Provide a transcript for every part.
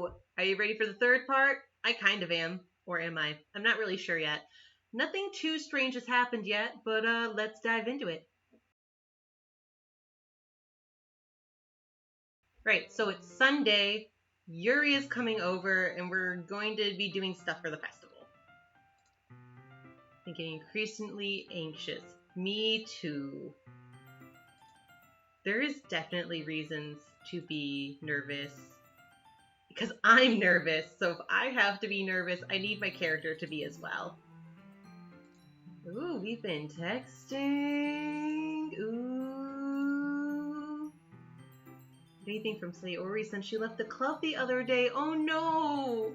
So, are you ready for the third part? I kind of am. Or am I? I'm not really sure yet. Nothing too strange has happened yet, but let's dive into it. Right, so it's Sunday. Yuri is coming over, and we're going to be doing stuff for the festival. I'm getting increasingly anxious. Me too. There is definitely reasons to be nervous. Because I'm nervous, so if I have to be nervous, I need my character to be as well. Ooh, we've been texting. Ooh. Anything from Sayori since she left the club the other day. Oh no!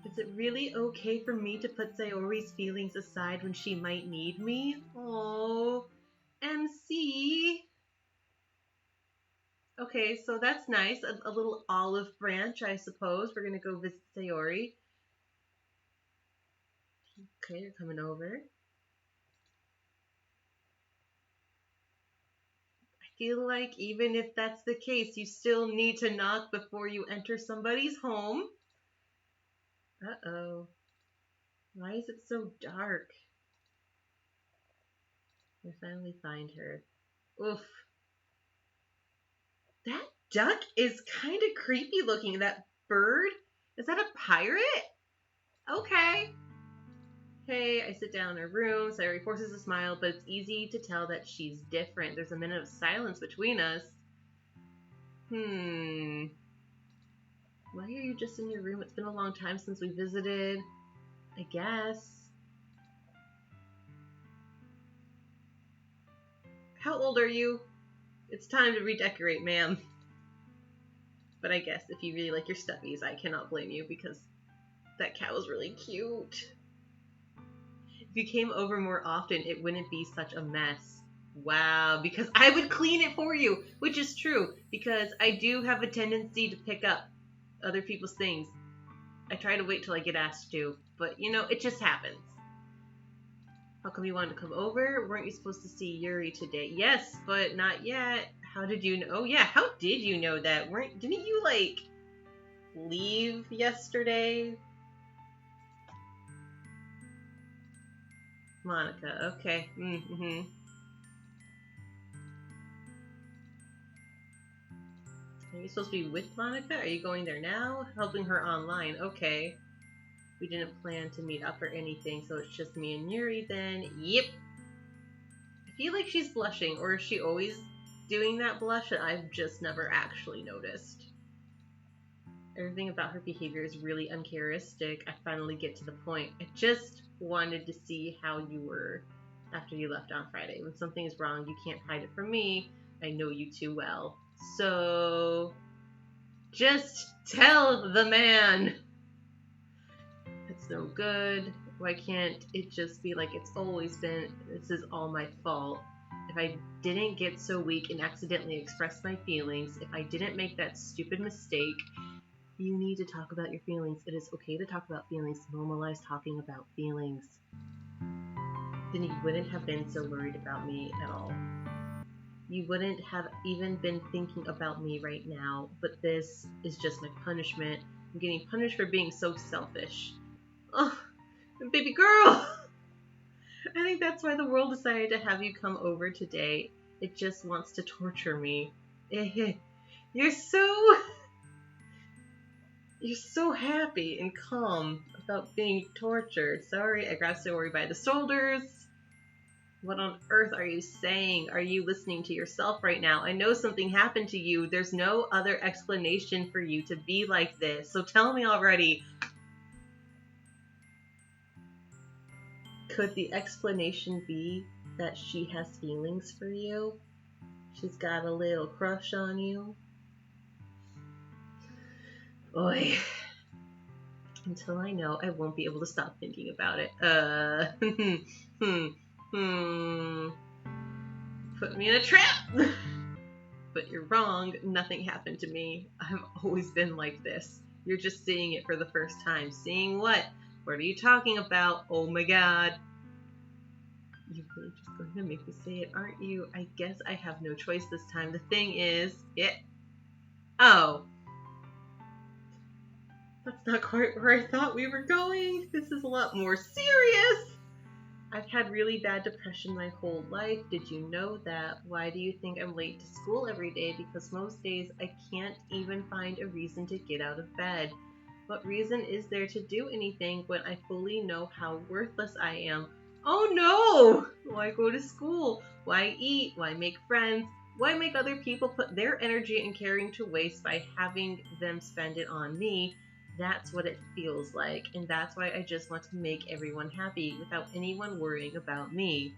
Is it really okay for me to put Sayori's feelings aside when she might need me? Oh, MC. Okay, so that's nice. A little olive branch, I suppose. We're gonna go visit Sayori. Okay, you're coming over. I feel like even if that's the case, you still need to knock before you enter somebody's home. Uh-oh. Why is it so dark? I finally find her. Oof. That duck is kind of creepy looking. That bird? Is that a pirate? Okay. Hey, I sit down in her room. Sayori forces a smile, but it's easy to tell that she's different. There's a minute of silence between us. Why are you just in your room? It's been a long time since we visited. I guess. How old are you? It's time to redecorate, ma'am. But I guess if you really like your stuffies, I cannot blame you because that cow is really cute. If you came over more often, it wouldn't be such a mess. Wow, because I would clean it for you, which is true, because I do have a tendency to pick up other people's things. I try to wait till I get asked to, but you know, it just happens. How come you wanted to come over? Weren't you supposed to see Yuri today? Yes, but not yet. How did you know? Oh yeah, how did you know that? Didn't you like leave yesterday? Monica, okay. Mm-hmm. Are you supposed to be with Monica? Are you going there now? Helping her online, okay. We didn't plan to meet up or anything, so it's just me and Yuri then. Yep. I feel like she's blushing, or is she always doing that blush and I've just never actually noticed? Everything about her behavior is really uncharacteristic. I finally get to the point. I just wanted to see how you were after you left on Friday. When something is wrong, you can't hide it from me. I know you too well. So, just tell the man. It's no good. Why can't it just be like it's always been? This is all my fault. If I didn't get so weak and accidentally express my feelings, if I didn't make that stupid mistake, you need to talk about your feelings. It is okay to talk about feelings. Normalize talking about feelings. Then you wouldn't have been so worried about me at all. You wouldn't have even been thinking about me right now, but this is just my punishment. I'm getting punished for being so selfish. Oh, baby girl! I think that's why the world decided to have you come over today. It just wants to torture me. You're so happy and calm about being tortured. Sorry, I grabbed Sayori by the shoulders. What on earth are you saying? Are you listening to yourself right now? I know something happened to you. There's no other explanation for you to be like this. So tell me already. Could the explanation be that she has feelings for you? She's got a little crush on you? Oy. Until I know, I won't be able to stop thinking about it. Put me in a trap! But you're wrong. Nothing happened to me. I've always been like this. You're just seeing it for the first time. Seeing what? What are you talking about? Oh my god. You're really just going to make me say it, aren't you? I guess I have no choice this time. The thing is, oh. That's not quite where I thought we were going. This is a lot more serious. I've had really bad depression my whole life. Did you know that? Why do you think I'm late to school every day? Because most days I can't even find a reason to get out of bed. What reason is there to do anything when I fully know how worthless I am? Oh no! Why go to school? Why eat? Why make friends? Why make other people put their energy and caring to waste by having them spend it on me? That's what it feels like, and that's why I just want to make everyone happy without anyone worrying about me.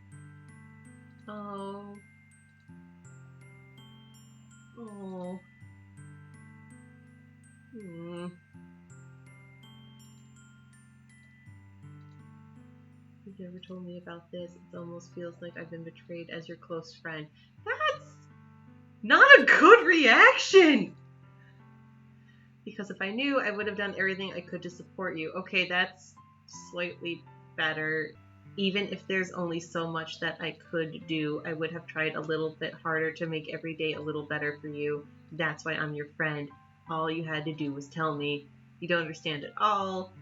Oh. Oh. You've never told me about this. It almost feels like I've been betrayed as your close friend. That's not a good reaction! Because if I knew, I would have done everything I could to support you. Okay, that's slightly better. Even if there's only so much that I could do, I would have tried a little bit harder to make every day a little better for you. That's why I'm your friend. All you had to do was tell me. You don't understand at all.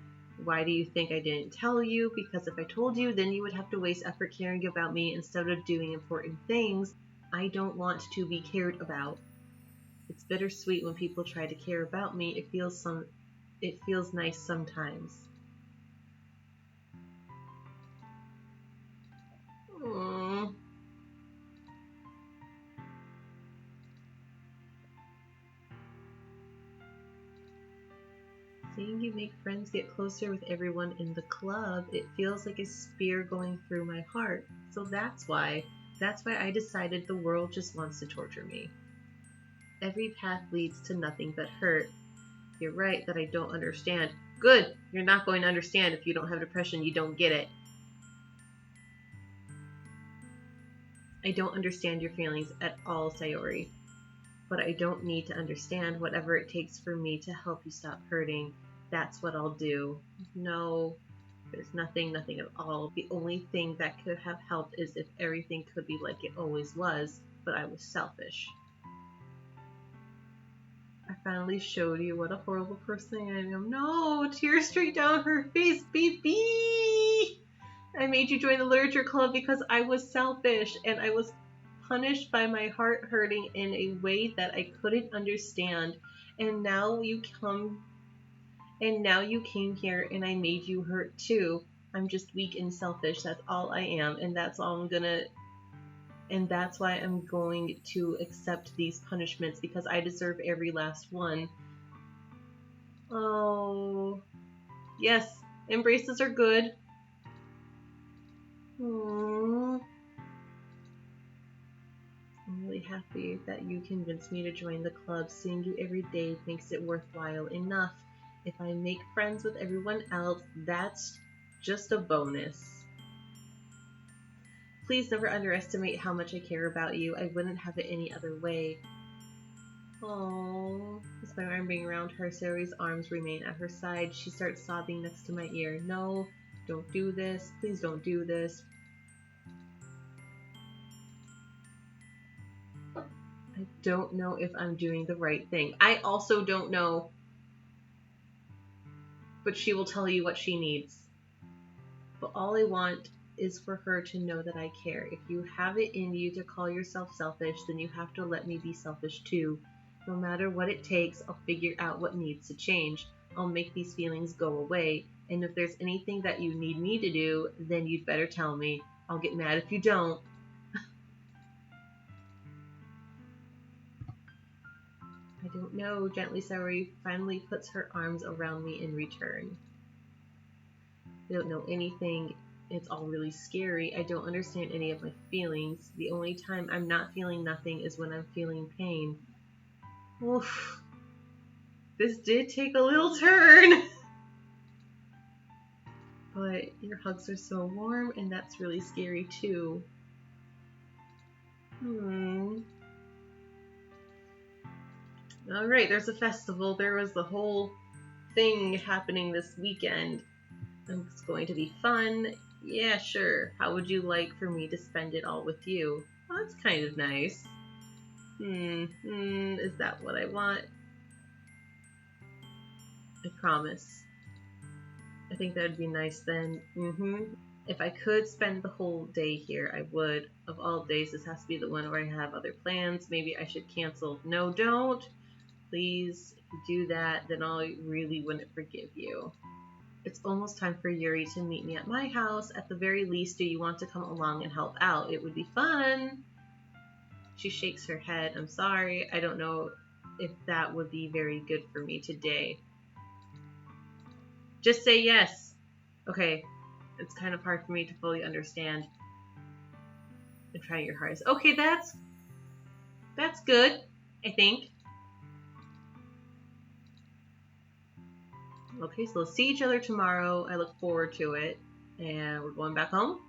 Why do you think I didn't tell you? Because if I told you, then you would have to waste effort caring about me instead of doing important things I don't want to be cared about. It's bittersweet when people try to care about me. It feels nice sometimes. Aww. Seeing you make friends get closer with everyone in the club, it feels like a spear going through my heart. So that's why I decided the world just wants to torture me. Every path leads to nothing but hurt. You're right that I don't understand. Good! You're not going to understand if you don't have depression. You don't get it. I don't understand your feelings at all, Sayori. But I don't need to understand. Whatever it takes for me to help you stop hurting, that's what I'll do. No, there's nothing at all. The only thing that could have helped is if everything could be like it always was, but I was selfish. I finally showed you what a horrible person I am. No, tears straight down her face, baby! I made you join the literature club because I was selfish and I was punished by my heart hurting in a way that I couldn't understand. And now you came here and I made you hurt too. I'm just weak and selfish. That's all I am, and that's why I'm going to accept these punishments because I deserve every last one. Oh, yes, embraces are good. Aww. I'm really happy that you convinced me to join the club. Seeing you every day makes it worthwhile enough. If I make friends with everyone else, that's just a bonus. Please never underestimate how much I care about you. I wouldn't have it any other way. Aww. With my arm being around her, Sayori's arms remain at her side. She starts sobbing next to my ear. No, don't do this. Please don't do this. I don't know if I'm doing the right thing. I also don't know. But she will tell you what she needs. But all I want is for her to know that I care. If you have it in you to call yourself selfish, then you have to let me be selfish too. No matter what it takes, I'll figure out what needs to change. I'll make these feelings go away. And if there's anything that you need me to do, then you'd better tell me. I'll get mad if you don't. I don't know. Gently, Sayori finally puts her arms around me in return. I don't know anything. It's all really scary. I don't understand any of my feelings. The only time I'm not feeling nothing is when I'm feeling pain. Oof. This did take a little turn. But your hugs are so warm, and that's really scary too. Alright, there's a festival. There was the whole thing happening this weekend. It's going to be fun. Yeah, sure. How would you like for me to spend it all with you? Well, that's kind of nice. Is that what I want? I promise. I think that would be nice then. If I could spend the whole day here, I would. Of all days, this has to be the one where I have other plans. Maybe I should cancel. No, don't. Please, if you do that, then I really wouldn't forgive you. It's almost time for Yuri to meet me at my house. At the very least, do you want to come along and help out? It would be fun. She shakes her head. I'm sorry. I don't know if that would be very good for me today. Just say yes. Okay. It's kind of hard for me to fully understand. I'm trying your hardest. Okay, that's good, I think. Okay, so let's see each other tomorrow. I look forward to it. And we're going back home?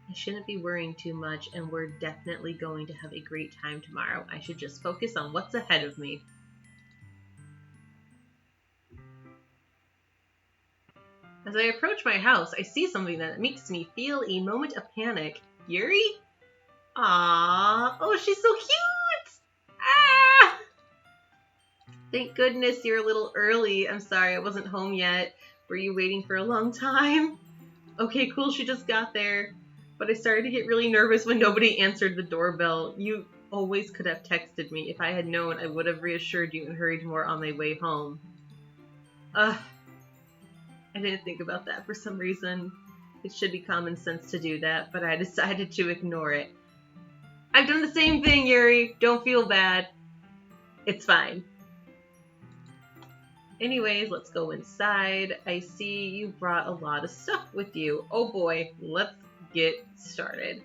I shouldn't be worrying too much, and we're definitely going to have a great time tomorrow. I should just focus on what's ahead of me. As I approach my house, I see something that makes me feel a moment of panic. Yuri? Aww. Oh, she's so cute! Ah! Thank goodness you're a little early. I'm sorry, I wasn't home yet. Were you waiting for a long time? Okay, cool, she just got there. But I started to get really nervous when nobody answered the doorbell. You always could have texted me. If I had known, I would have reassured you and hurried more on my way home. I didn't think about that for some reason. It should be common sense to do that, but I decided to ignore it. I've done the same thing, Yuri. Don't feel bad. It's fine. Anyways, let's go inside. I see you brought a lot of stuff with you. Oh boy, let's get started.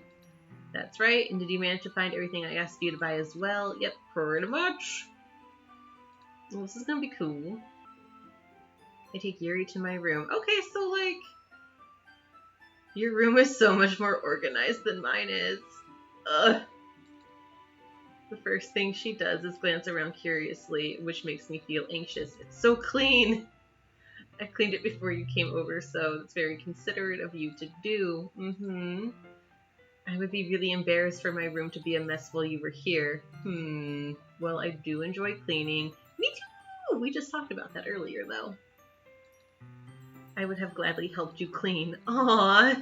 That's right. And did you manage to find everything I asked you to buy as well? Yep, pretty much. Well, this is gonna be cool. I take Yuri to my room. Okay, so like, your room is so much more organized than mine is. Ugh. The first thing she does is glance around curiously, which makes me feel anxious. It's so clean. I cleaned it before you came over, so it's very considerate of you to do. I would be really embarrassed for my room to be a mess while you were here. Well, I do enjoy cleaning. Me too! We just talked about that earlier, though. I would have gladly helped you clean. Aww!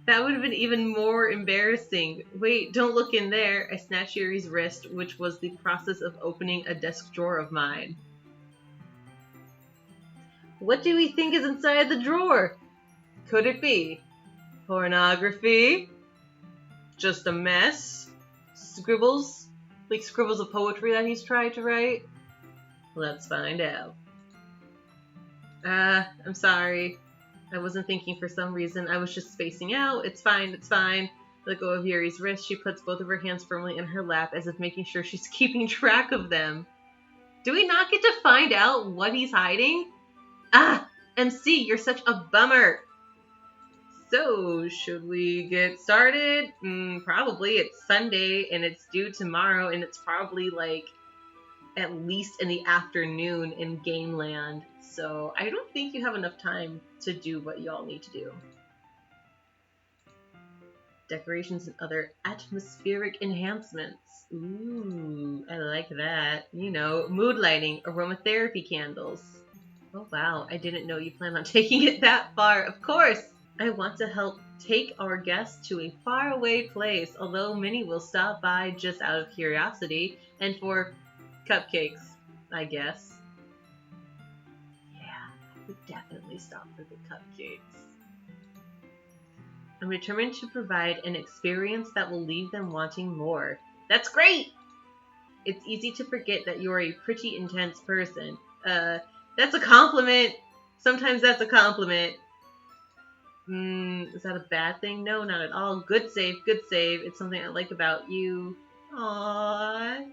That would have been even more embarrassing. Wait, don't look in there. I snatched Yuri's wrist, which was the process of opening a desk drawer of mine. What do we think is inside the drawer? Could it be pornography? Just a mess? Scribbles? Like scribbles of poetry that he's tried to write? Let's find out. I'm sorry. I wasn't thinking for some reason. I was just spacing out. It's fine, it's fine. Let go of Yuri's wrist. She puts both of her hands firmly in her lap as if making sure she's keeping track of them. Do we not get to find out what he's hiding? MC, you're such a bummer. So, should we get started? Probably. It's Sunday and it's due tomorrow and it's probably like at least in the afternoon in Gameland. So I don't think you have enough time to do what y'all need to do. Decorations and other atmospheric enhancements. Ooh, I like that. You know, mood lighting, aromatherapy candles. Oh wow, I didn't know you planned on taking it that far. Of course! I want to help take our guests to a faraway place, although many will stop by just out of curiosity and for cupcakes, I guess. Yeah, I would definitely stop for the cupcakes. I'm determined to provide an experience that will leave them wanting more. That's great! It's easy to forget that you're a pretty intense person. That's a compliment! Sometimes that's a compliment. Is that a bad thing? No, not at all. Good save, good save. It's something I like about you. Aww.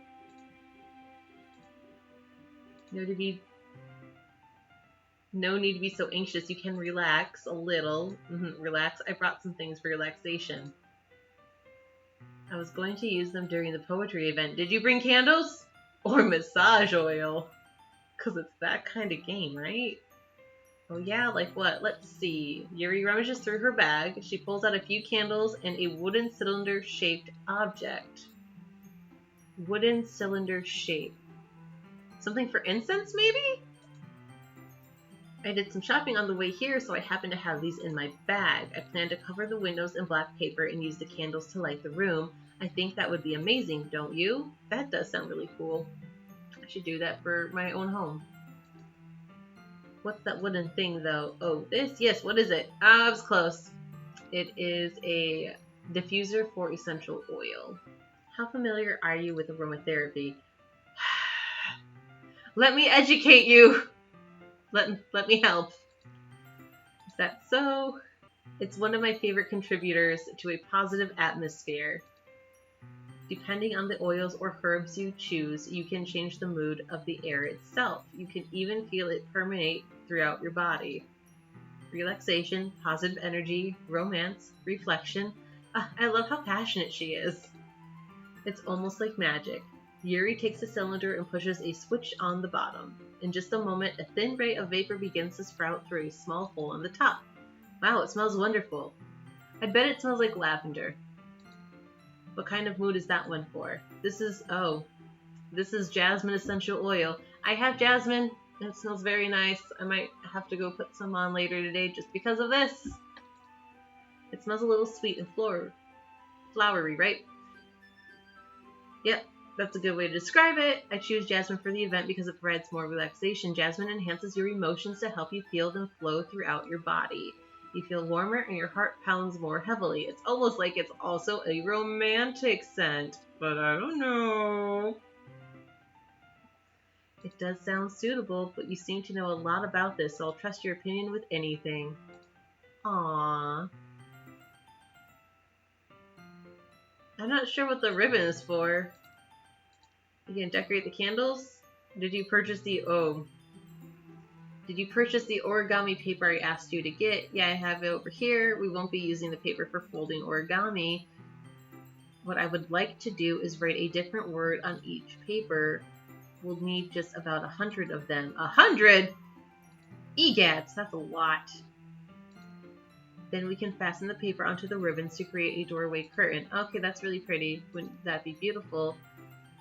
No need to be so anxious. You can relax a little. Relax. I brought some things for relaxation. I was going to use them during the poetry event. Did you bring candles? Or massage oil. Because it's that kind of game, right? Oh yeah, like what? Let's see. Yuri rummages through her bag. She pulls out a few candles and a wooden cylinder-shaped object. Wooden cylinder shape. Something for incense, maybe? I did some shopping on the way here, so I happen to have these in my bag. I plan to cover the windows in black paper and use the candles to light the room. I think that would be amazing, don't you? That does sound really cool. I should do that for my own home. What's that wooden thing, though? Oh, this? Yes, what is it? I was close. It is a diffuser for essential oil. How familiar are you with aromatherapy? Let me educate you! Let me help. Is that so? It's one of my favorite contributors to a positive atmosphere. Depending on the oils or herbs you choose, you can change the mood of the air itself. You can even feel it permeate throughout your body. Relaxation, positive energy, romance, reflection. I love how passionate she is. It's almost like magic. Yuri takes the cylinder and pushes a switch on the bottom. In just a moment, a thin ray of vapor begins to sprout through a small hole on the top. Wow, it smells wonderful. I bet it smells like lavender. What kind of mood is that one for? This is jasmine essential oil. I have jasmine. It smells very nice. I might have to go put some on later today just because of this. It smells a little sweet and flowery, right? Yep, that's a good way to describe it. I choose jasmine for the event because it provides more relaxation. Jasmine enhances your emotions to help you feel them flow throughout your body. You feel warmer and your heart pounds more heavily. It's almost like it's also a romantic scent, but I don't know. It does sound suitable, but you seem to know a lot about this, so I'll trust your opinion with anything. Aww. I'm not sure what the ribbon is for. You gonna decorate the candles? Did you purchase the origami paper I asked you to get? Yeah, I have it over here. We won't be using the paper for folding origami. What I would like to do is write a different word on each paper. We'll need just about 100 of them. 100? Egats, that's a lot. Then we can fasten the paper onto the ribbons to create a doorway curtain. Okay, that's really pretty. Wouldn't that be beautiful?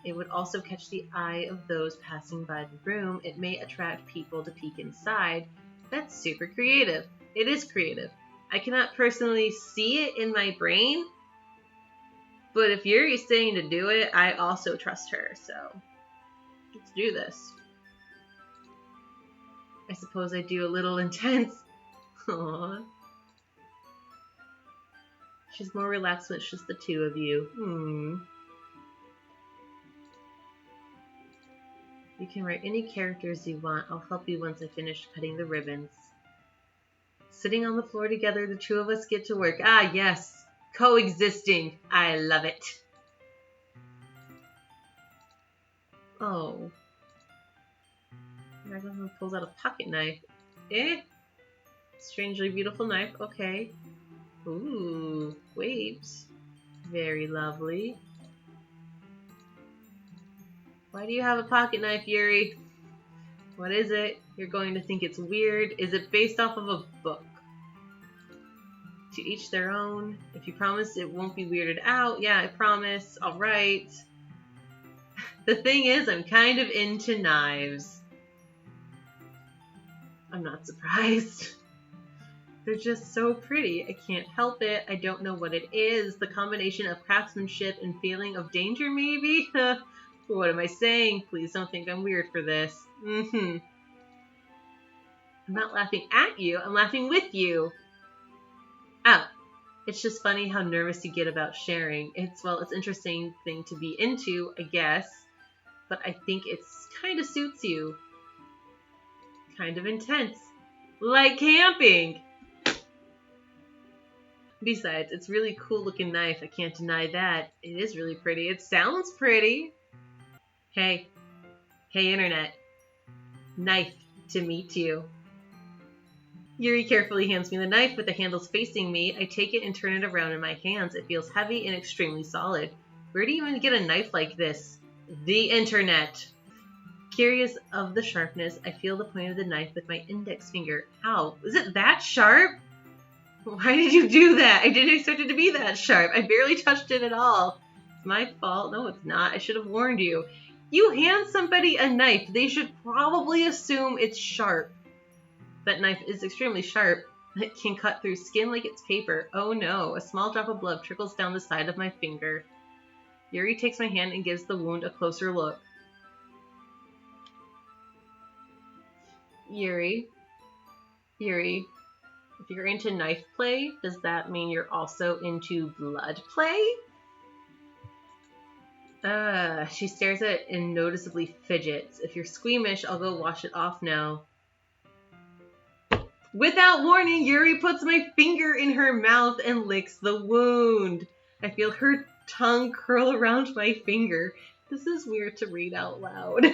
It would also catch the eye of those passing by the room. It may attract people to peek inside. That's super creative. It is creative. I cannot personally see it in my brain, but if Yuri's saying to do it, I also trust her, so let's do this. I suppose I do a little intense. Aww. She's more relaxed when it's just the two of you. You can write any characters you want. I'll help you once I finish cutting the ribbons. Sitting on the floor together, the two of us get to work. Ah, yes. Coexisting. I love it. Oh. Raglan pulls out a pocket knife. Strangely beautiful knife. Okay. Ooh. Waves. Very lovely. Why do you have a pocket knife, Yuri? What is it? You're going to think it's weird. Is it based off of a book? To each their own. If you promise it won't be weirded out. Yeah, I promise. Alright. The thing is, I'm kind of into knives. I'm not surprised. They're just so pretty. I can't help it. I don't know what it is. The combination of craftsmanship and feeling of danger, maybe? What am I saying? Please don't think I'm weird for this. I'm not laughing at you. I'm laughing with you. Oh, it's just funny how nervous you get about sharing. It's interesting thing to be into, I guess. But I think it's kind of suits you. Kind of intense. Like camping. Besides, it's really cool looking knife. I can't deny that. It is really pretty. It sounds pretty. Hey, internet. Knife to meet you. Yuri carefully hands me the knife with the handles facing me. I take it and turn it around in my hands. It feels heavy and extremely solid. Where do you even get a knife like this? The internet. Curious of the sharpness, I feel the point of the knife with my index finger. Ow, is it that sharp? Why did you do that? I didn't expect it to be that sharp. I barely touched it at all. It's my fault. No, it's not. I should have warned you. You hand somebody a knife, they should probably assume it's sharp. That knife is extremely sharp. It can cut through skin like it's paper. Oh no, a small drop of blood trickles down the side of my finger. Yuri takes my hand and gives the wound a closer look. Yuri, if you're into knife play, does that mean you're also into blood play? She stares at it and noticeably fidgets. If you're squeamish, I'll go wash it off now. Without warning, Yuri puts my finger in her mouth and licks the wound. I feel her tongue curl around my finger. This is weird to read out loud.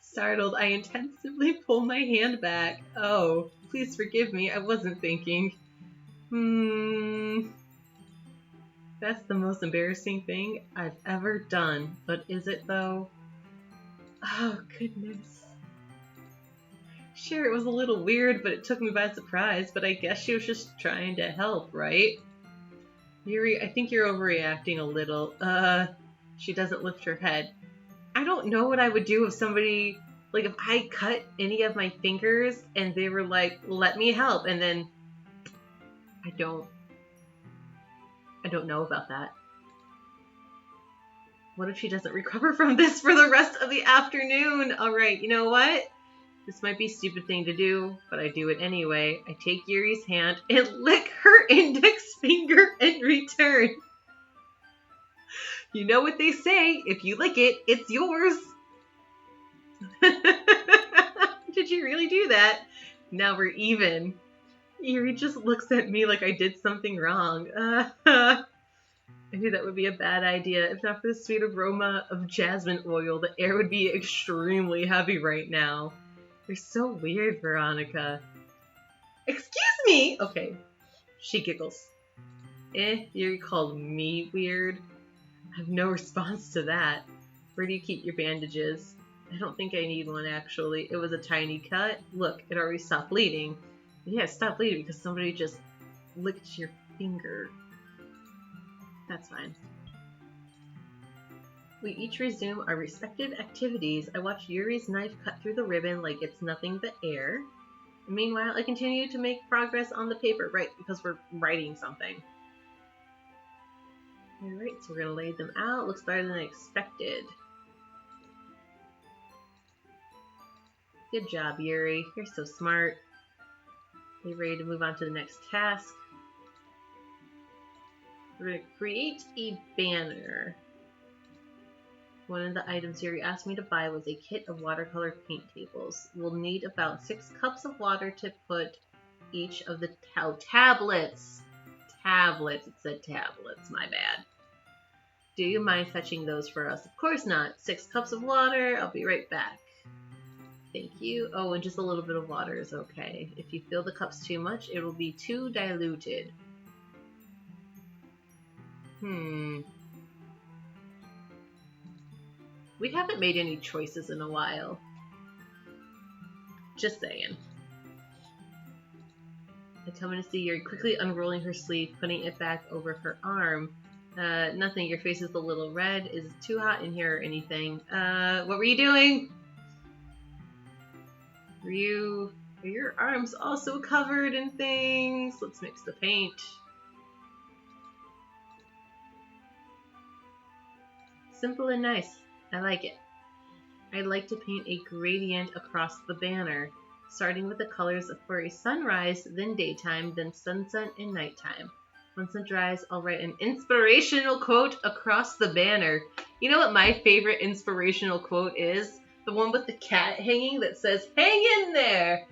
Startled, I intensively pull my hand back. Oh, please forgive me, I wasn't thinking. That's the most embarrassing thing I've ever done. But is it though? Oh, goodness. Sure, it was a little weird, but it took me by surprise, but I guess she was just trying to help, right? Yuri, I think you're overreacting a little. She doesn't lift her head. I don't know what I would do if somebody, like if I cut any of my fingers and they were like, let me help, and then I don't know about that. What if she doesn't recover from this for the rest of the afternoon? Alright, you know what? This might be a stupid thing to do, but I do it anyway. I take Yuri's hand and lick her index finger in return. You know what they say, if you lick it, it's yours. Did you really do that? Now we're even. Yuri just looks at me like I did something wrong. I knew that would be a bad idea. If not for the sweet aroma of jasmine oil, the air would be extremely heavy right now. You're so weird, Veronica. Excuse me! Okay. She giggles. Yuri called me weird. I have no response to that. Where do you keep your bandages? I don't think I need one, actually. It was a tiny cut. Look, it already stopped bleeding. Yeah, it stopped bleeding because somebody just licked your finger. That's fine. We each resume our respective activities. I watch Yuri's knife cut through the ribbon like it's nothing but air. Meanwhile, I continue to make progress on the paper, right, because we're writing something. Alright, so we're going to lay them out. Looks better than I expected. Good job, Yuri. You're so smart. Are you ready to move on to the next task? We're going to create a banner. One of the items Yuri asked me to buy was a kit of watercolor paint tables. We'll need about 6 cups of water to put each of the tablets. Tablets. It said tablets. My bad. Do you mind fetching those for us? Of course not. 6 cups of water. I'll be right back. Thank you. Oh, and just a little bit of water is okay. If you fill the cups too much, it will be too diluted. We haven't made any choices in a while. Just saying. I come in to see Yuri quickly unrolling her sleeve, putting it back over her arm. Nothing. Your face is a little red. Is it too hot in here or anything? What were you doing? Are your arms also covered in things? Let's mix the paint. Simple and nice. I like it. I'd like to paint a gradient across the banner, starting with the colors for a sunrise, then daytime, then sunset and nighttime. Once it dries, I'll write an inspirational quote across the banner. You know what my favorite inspirational quote is? The one with the cat hanging that says, "Hang in there!"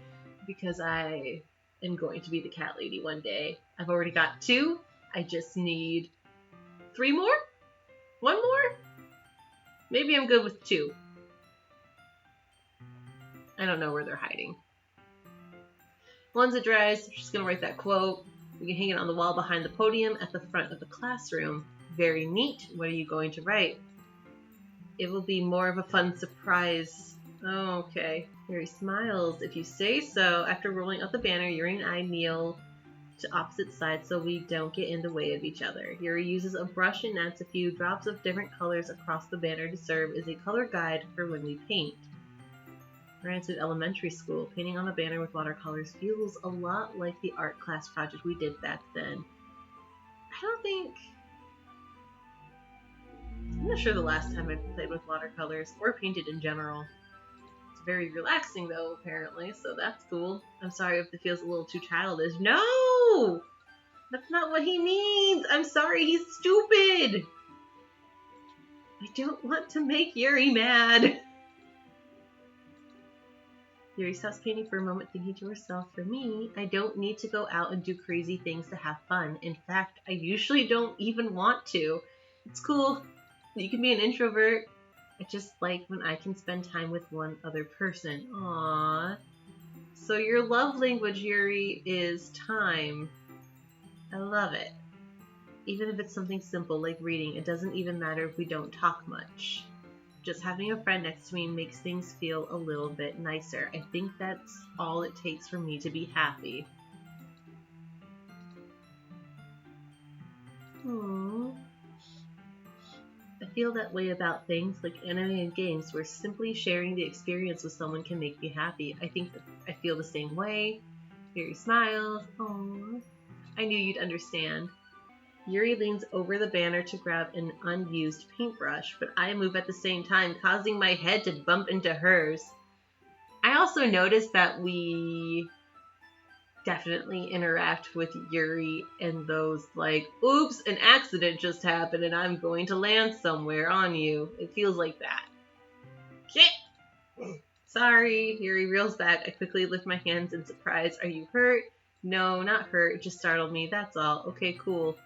Because I am going to be the cat lady one day. I've already got 2. I just need 3 more? 1 more? Maybe I'm good with 2. I don't know where they're hiding. Once it dries, I'm just going to write that quote. We can hang it on the wall behind the podium at the front of the classroom. Very neat. What are you going to write? It will be more of a fun surprise Okay. Yuri smiles. If you say so. After rolling up the banner, Yuri and I kneel to opposite sides so we don't get in the way of each other. Yuri uses a brush and adds a few drops of different colors across the banner to serve as a color guide for when we paint. Reminds me of elementary school. Painting on a banner with watercolors feels a lot like the art class project we did back then. I'm not sure the last time I played with watercolors or painted in general. It's very relaxing though, apparently, so that's cool. I'm sorry if it feels a little too childish. No! That's not what he means! I'm sorry, he's stupid! I don't want to make Yuri mad! Yuri stops painting for a moment, thinking to herself, for me, I don't need to go out and do crazy things to have fun. In fact, I usually don't even want to. It's cool. You can be an introvert. I just like when I can spend time with one other person. Aww. So your love language, Yuri, is time. I love it. Even if it's something simple like reading, it doesn't even matter if we don't talk much. Just having a friend next to me makes things feel a little bit nicer. I think that's all it takes for me to be happy. Aww. I feel that way about things like anime and games where simply sharing the experience with someone can make me happy. I think that I feel the same way. Yuri smiles. Aww. I knew you'd understand. Yuri leans over the banner to grab an unused paintbrush, but I move at the same time, causing my head to bump into hers. I also noticed that we definitely interact with Yuri and those like, oops, an accident just happened and I'm going to land somewhere on you. It feels like that. Shit! Sorry, Yuri reels back. I quickly lift my hands in surprise. Are you hurt? No, not hurt. It just startled me. That's all. Okay, cool.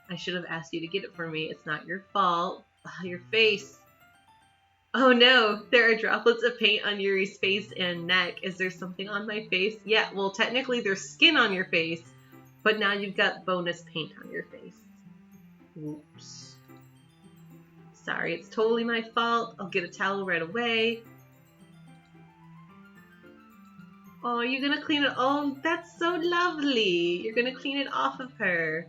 I should have asked you to get it for me. It's not your fault. Your face. Oh no, there are droplets of paint on Yuri's face and neck. Is there something on my face? Yeah, well, technically there's skin on your face, but now you've got bonus paint on your face. Oops. Sorry, it's totally my fault. I'll get a towel right away. Oh, you're gonna clean it? Oh, that's so lovely. You're gonna clean it off of her.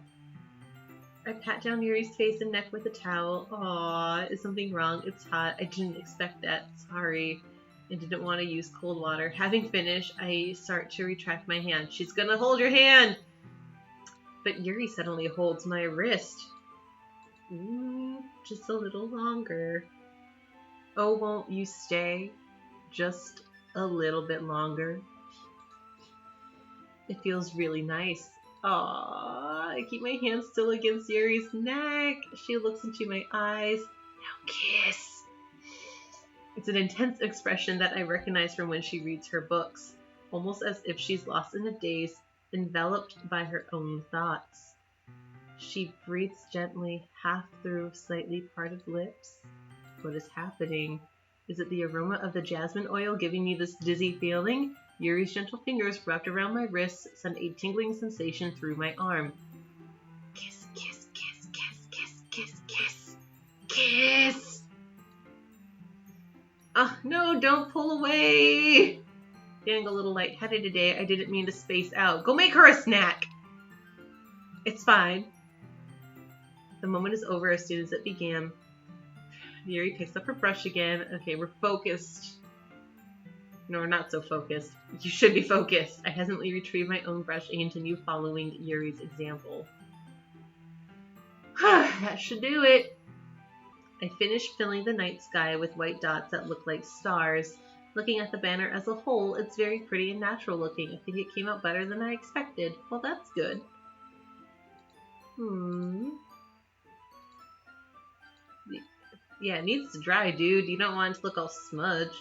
I pat down Yuri's face and neck with a towel. Aww, is something wrong? It's hot. I didn't expect that. Sorry. I didn't want to use cold water. Having finished, I start to retract my hand. She's gonna hold your hand! But Yuri suddenly holds my wrist. Ooh, just a little longer. Oh, won't you stay? Just a little bit longer. It feels really nice. Aww, I keep my hand still against Yuri's neck. She looks into my eyes. Now kiss. It's an intense expression that I recognize from when she reads her books, almost as if she's lost in a daze, enveloped by her own thoughts. She breathes gently, half through slightly parted lips. What is happening? Is it the aroma of the jasmine oil giving me this dizzy feeling? Yuri's gentle fingers wrapped around my wrists sent a tingling sensation through my arm. Kiss, kiss, kiss, kiss, kiss, kiss, kiss, kiss! Oh, no, don't pull away! Feeling a little lightheaded today, I didn't mean to space out. Go make her a snack! It's fine. The moment is over as soon as it began. Yuri picks up her brush again. Okay, we're focused. No, we're not so focused. You should be focused. I hesitantly retrieve my own brush and continue following Yuri's example. That should do it. I finished filling the night sky with white dots that look like stars. Looking at the banner as a whole, it's very pretty and natural looking. I think it came out better than I expected. Well, that's good. Yeah, it needs to dry, dude. You don't want it to look all smudged.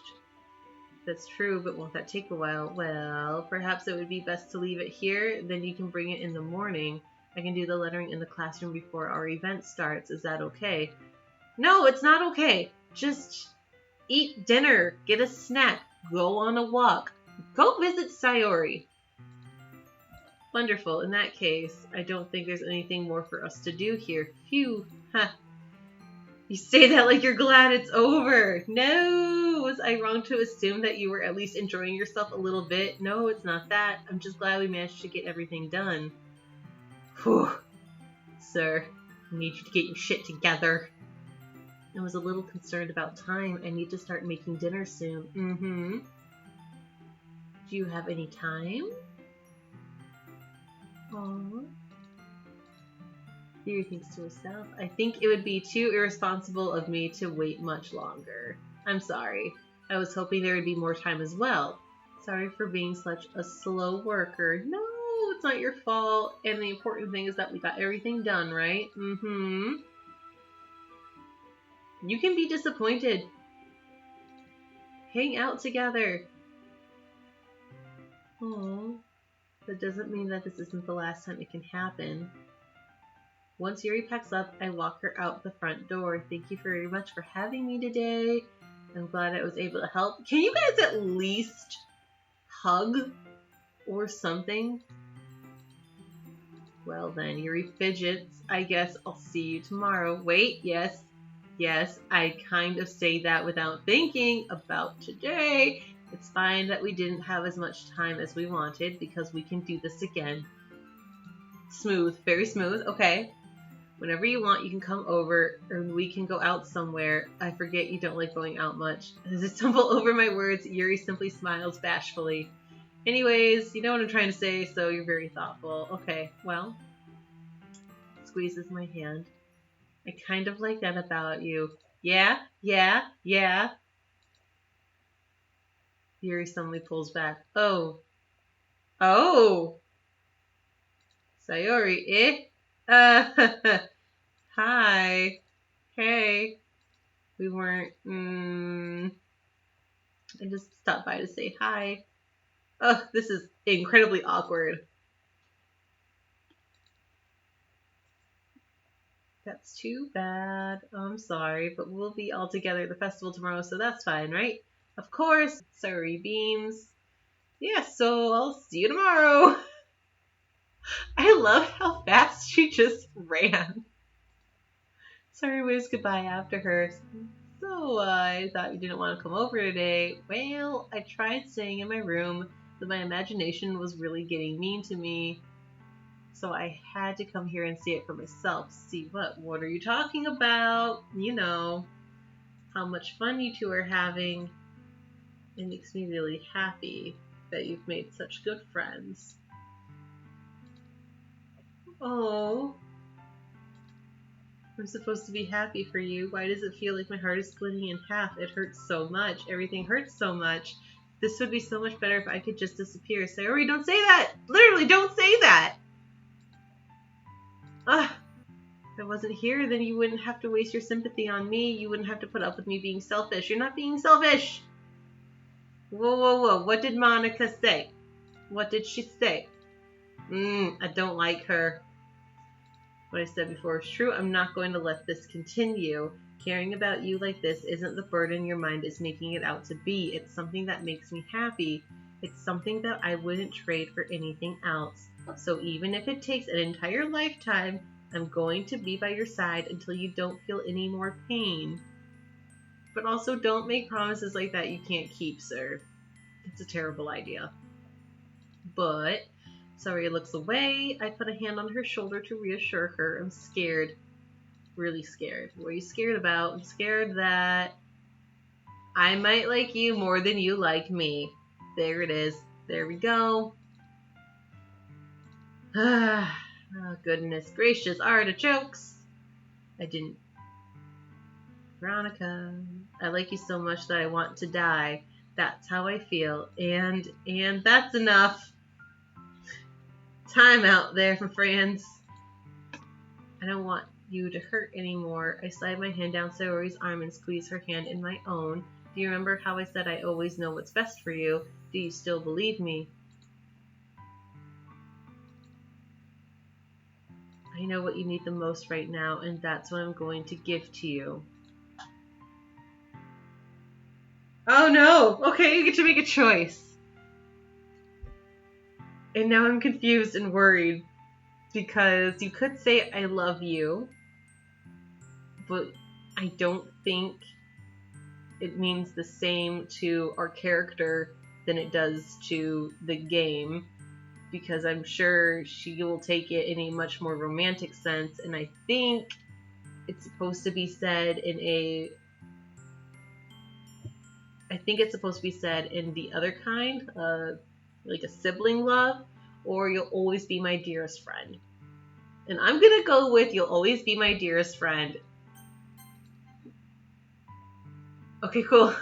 That's true, but won't that take a while? Well, perhaps it would be best to leave it here, then you can bring it in the morning. I can do the lettering in the classroom before our event starts. Is that okay? No, it's not okay. Just eat dinner, get a snack, go on a walk. Go visit Sayori. Wonderful. In that case, I don't think there's anything more for us to do here. Phew. Ha. You say that like you're glad it's over. No! Was I wrong to assume that you were at least enjoying yourself a little bit? No, it's not that. I'm just glad we managed to get everything done. Whew. Sir, I need you to get your shit together. I was a little concerned about time. I need to start making dinner soon. Mm-hmm. Do you have any time? Aww. Theory thinks to herself, I think it would be too irresponsible of me to wait much longer. I'm sorry. I was hoping there would be more time as well. Sorry for being such a slow worker. No, it's not your fault. And the important thing is that we got everything done, right? Mm-hmm. You can be disappointed. Hang out together. Oh, that doesn't mean that this isn't the last time it can happen. Once Yuri packs up, I walk her out the front door. Thank you very much for having me today. I'm glad I was able to help. Can you guys at least hug or something? Well then, Yuri fidgets. I guess I'll see you tomorrow. Wait, yes. Yes, I kind of say that without thinking about today. It's fine that we didn't have as much time as we wanted because we can do this again. Smooth, very smooth. Okay. Whenever you want, you can come over or we can go out somewhere. I forget you don't like going out much. As I stumble over my words, Yuri simply smiles bashfully. Anyways, you know what I'm trying to say, so you're very thoughtful. Okay, well. Squeezes my hand. I kind of like that about you. Yeah, yeah, yeah. Yuri suddenly pulls back. Oh. Oh! Sayori, hi. Hey. We weren't, I just stopped by to say hi. Oh, this is incredibly awkward. That's too bad. Oh, I'm sorry, but we'll be all together at the festival tomorrow, so that's fine, right? Of course. Sorry, beams. Yeah, so I'll see you tomorrow. I love how fast she just ran. Sorry waves goodbye after her. So, I thought you didn't want to come over today. Well, I tried staying in my room, but my imagination was really getting mean to me. So I had to come here and see it for myself. See what? What are you talking about? You know, how much fun you two are having. It makes me really happy that you've made such good friends. Oh, I'm supposed to be happy for you. Why does it feel like my heart is splitting in half? It hurts so much. Everything hurts so much. This would be so much better if I could just disappear. Sayori, don't say that! Literally, don't say that! Ugh. If I wasn't here, then you wouldn't have to waste your sympathy on me. You wouldn't have to put up with me being selfish. You're not being selfish! Whoa, whoa, whoa. What did Monica say? What did she say? I don't like her. What I said before is true. I'm not going to let this continue. Caring about you like this isn't the burden your mind is making it out to be. It's something that makes me happy. It's something that I wouldn't trade for anything else. So even if it takes an entire lifetime, I'm going to be by your side until you don't feel any more pain. But also don't make promises like that you can't keep, sir. It's a terrible idea. But Sayori looks away. I put a hand on her shoulder to reassure her. I'm scared. Really scared. What are you scared about? I'm scared that I might like you more than you like me. There it is. There we go. Oh, goodness gracious. Artichokes. I didn't. Veronica, I like you so much that I want to die. That's how I feel. And that's enough. Time out there for friends. I don't want you to hurt anymore. I slide my hand down Sayori's arm and squeeze her hand in my own. Do you remember how I said I always know what's best for you? Do you still believe me? I know what you need the most right now, and that's what I'm going to give to you. Oh no! Okay, you get to make a choice. And now I'm confused and worried. Because you could say I love you, but I don't think it means the same to our character than it does to the game, because I'm sure she will take it in a much more romantic sense, and I think it's supposed to be said in the other kind, like a sibling love, or you'll always be my dearest friend. And I'm gonna go with you'll always be my dearest friend. Okay, cool.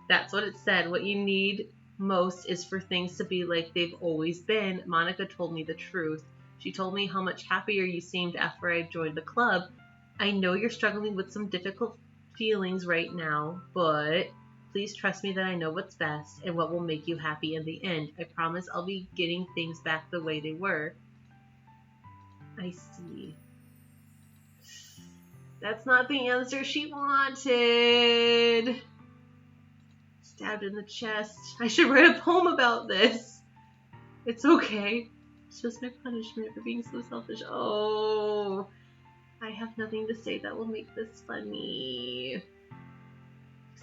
That's what it said. What you need most is for things to be like they've always been. Monica told me the truth. She told me how much happier you seemed after I joined the club. I know you're struggling with some difficult feelings right now, but please trust me that I know what's best and what will make you happy in the end. I promise I'll be getting things back the way they were. I see. That's not the answer she wanted. Stabbed in the chest. I should write a poem about this. It's okay. It's just my punishment for being so selfish. Oh, I have nothing to say that will make this funny.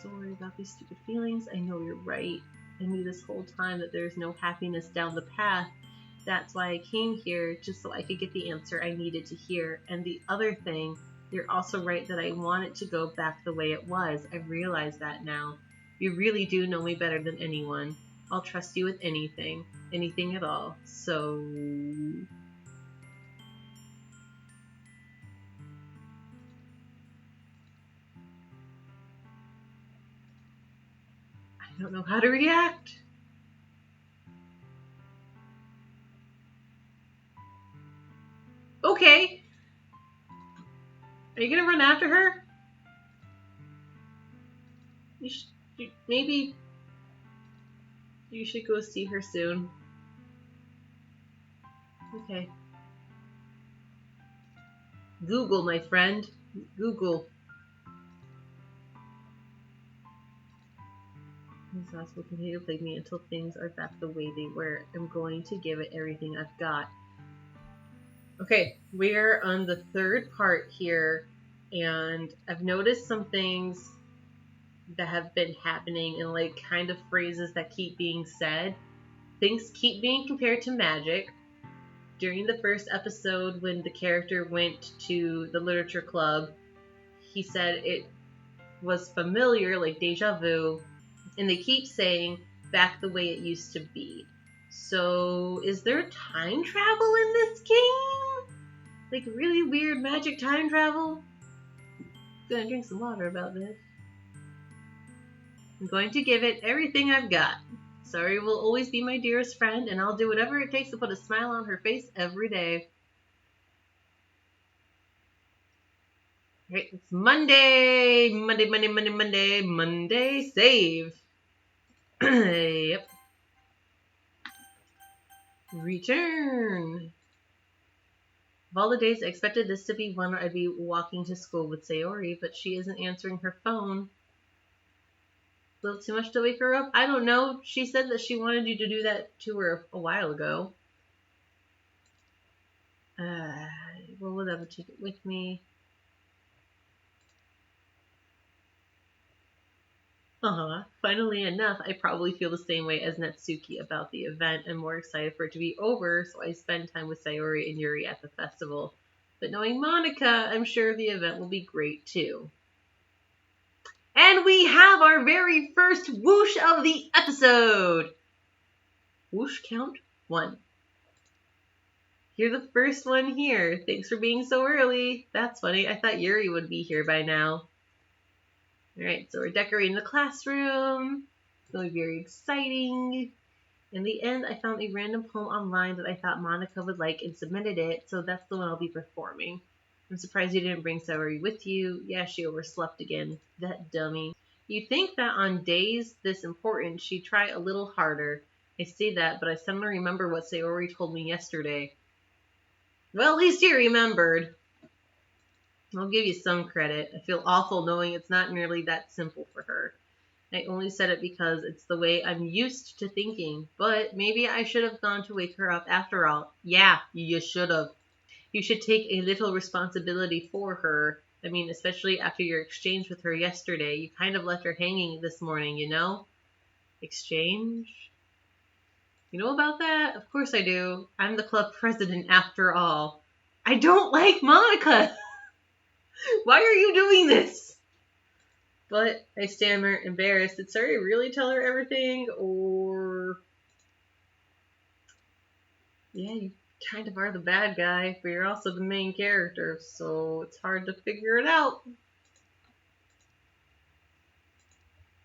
So worried about these stupid feelings. I know you're right. I knew this whole time that there's no happiness down the path. That's why I came here, just so I could get the answer I needed to hear. And the other thing, you're also right that I want it to go back the way it was. I realize that now. You really do know me better than anyone. I'll trust you with anything at all. So... I don't know how to react. Okay. Are you gonna run after her? Maybe you should go see her soon. Okay. Google, my friend. Google. This house will continue to plague me until things are back the way they were. I'm going to give it everything I've got. Okay, we're on the third part here, and I've noticed some things that have been happening and like kind of phrases that keep being said. Things keep being compared to magic. During the first episode, when the character went to the literature club, he said it was familiar, like deja vu, and they keep saying back the way it used to be. So is there time travel in this game? Like really weird magic time travel? I'm gonna drink some water about this. I'm going to give it everything I've got. Sorry will always be my dearest friend, and I'll do whatever it takes to put a smile on her face every day. Alright, it's Monday! Monday, save! Yep. Return! Of all the days, I expected this to be one where I'd be walking to school with Sayori, but she isn't answering her phone. A little too much to wake her up? I don't know. She said that she wanted you to do that to her a while ago. Well, whatever. Take it with me. Funnily enough, I probably feel the same way as Natsuki about the event. I'm more excited for it to be over, so I spend time with Sayori and Yuri at the festival. But knowing Monica, I'm sure the event will be great too. And we have our very first whoosh of the episode! Whoosh count 1. You're the first one here. Thanks for being so early. That's funny. I thought Yuri would be here by now. Alright, so we're decorating the classroom. It's going to be very exciting. In the end, I found a random poem online that I thought Monica would like and submitted it, so that's the one I'll be performing. I'm surprised you didn't bring Sayori with you. Yeah, she overslept again. That dummy. You'd think that on days this important, she'd try a little harder. I say that, but I suddenly remember what Sayori told me yesterday. Well, at least you remembered. I'll give you some credit. I feel awful knowing it's not nearly that simple for her. I only said it because it's the way I'm used to thinking, but maybe I should have gone to wake her up after all. Yeah, you should have. You should take a little responsibility for her. I mean, especially after your exchange with her yesterday. You kind of left her hanging this morning, you know? Exchange? You know about that? Of course I do. I'm the club president after all. I don't like Monica! Why are you doing this? But I stammer, embarrassed. Did Sari really tell her everything? Or... Yeah, you kind of are the bad guy, but you're also the main character, so it's hard to figure it out.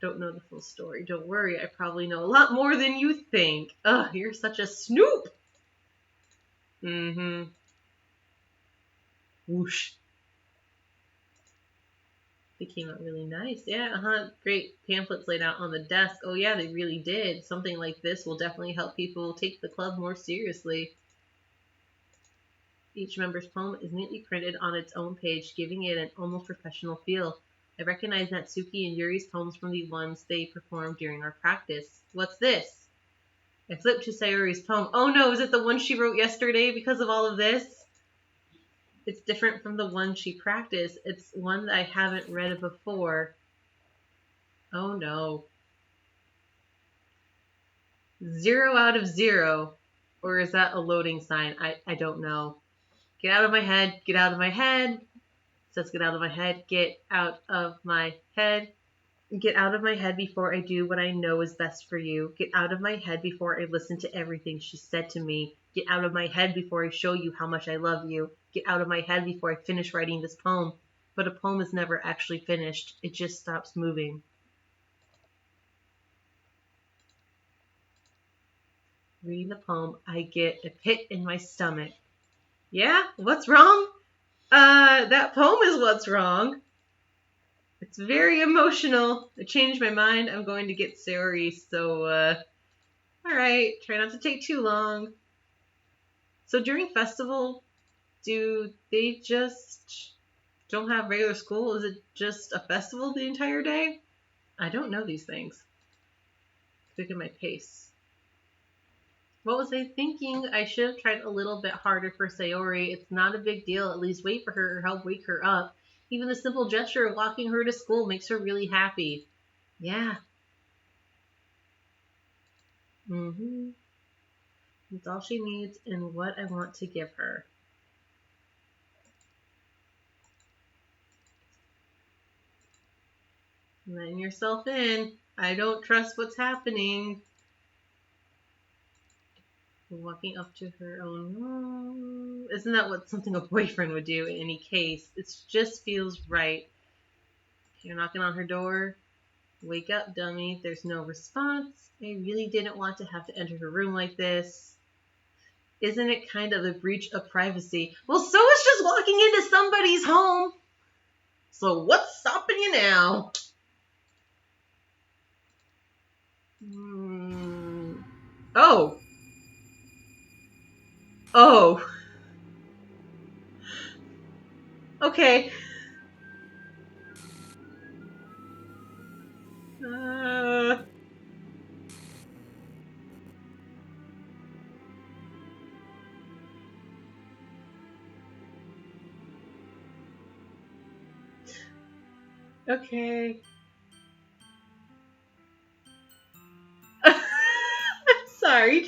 Don't know the full story. Don't worry, I probably know a lot more than you think. Ugh, you're such a snoop! Mm-hmm. Whoosh. They came out really nice. Yeah, great pamphlets laid out on the desk. Oh yeah, they really did. Something like this will definitely help people take the club more seriously. Each member's poem is neatly printed on its own page, giving it an almost professional feel. I recognize Natsuki and Yuri's poems from the ones they performed during our practice. What's this? I flipped to Sayori's poem. Oh no, is it the one she wrote yesterday because of all of this? It's different from the one she practiced. It's one that I haven't read before. Oh no. 0 out of 0. Or is that a loading sign? I don't know. Get out of my head. Get out of my head. It says get out of my head. Get out of my head. Get out of my head before I do what I know is best for you. Get out of my head before I listen to everything she said to me. Get out of my head before I show you how much I love you. Get out of my head before I finish writing this poem. But a poem is never actually finished. It just stops moving. Reading the poem, I get a pit in my stomach. Yeah? What's wrong? That poem is what's wrong. It's very emotional. I changed my mind. I'm going to get Sayori, so, alright. Try not to take too long. So during festival, do they just don't have regular school? Is it just a festival the entire day? I don't know these things. Quicken my pace. What was I thinking? I should have tried a little bit harder for Sayori. It's not a big deal. At least wait for her or help wake her up. Even the simple gesture of walking her to school makes her really happy. Yeah. It's all she needs and what I want to give her. Letting yourself in. I don't trust what's happening. Walking up to her own. Isn't that what something a boyfriend would do in any case? It just feels right. You're knocking on her door. Wake up, dummy. There's no response. I really didn't want to have to enter her room like this. Isn't it kind of a breach of privacy? Well, so is just walking into somebody's home. So what's stopping you now? Oh. Oh. Okay. Okay. I'm sorry.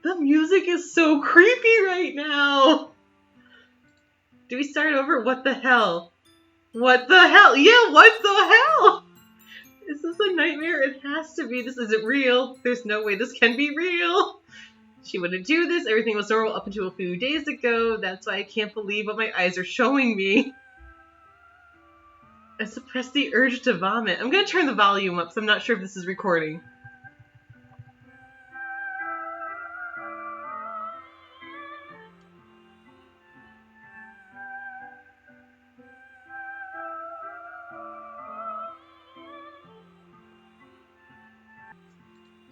The music is so creepy right now. Do we start over? What the hell? What the hell? Yeah, what the hell? Is this a nightmare? It has to be. This isn't real. There's no way this can be real. She wouldn't do this. Everything was normal up until a few days ago. That's why I can't believe what my eyes are showing me. I suppressed the urge to vomit. I'm going to turn the volume up, so I'm not sure if this is recording.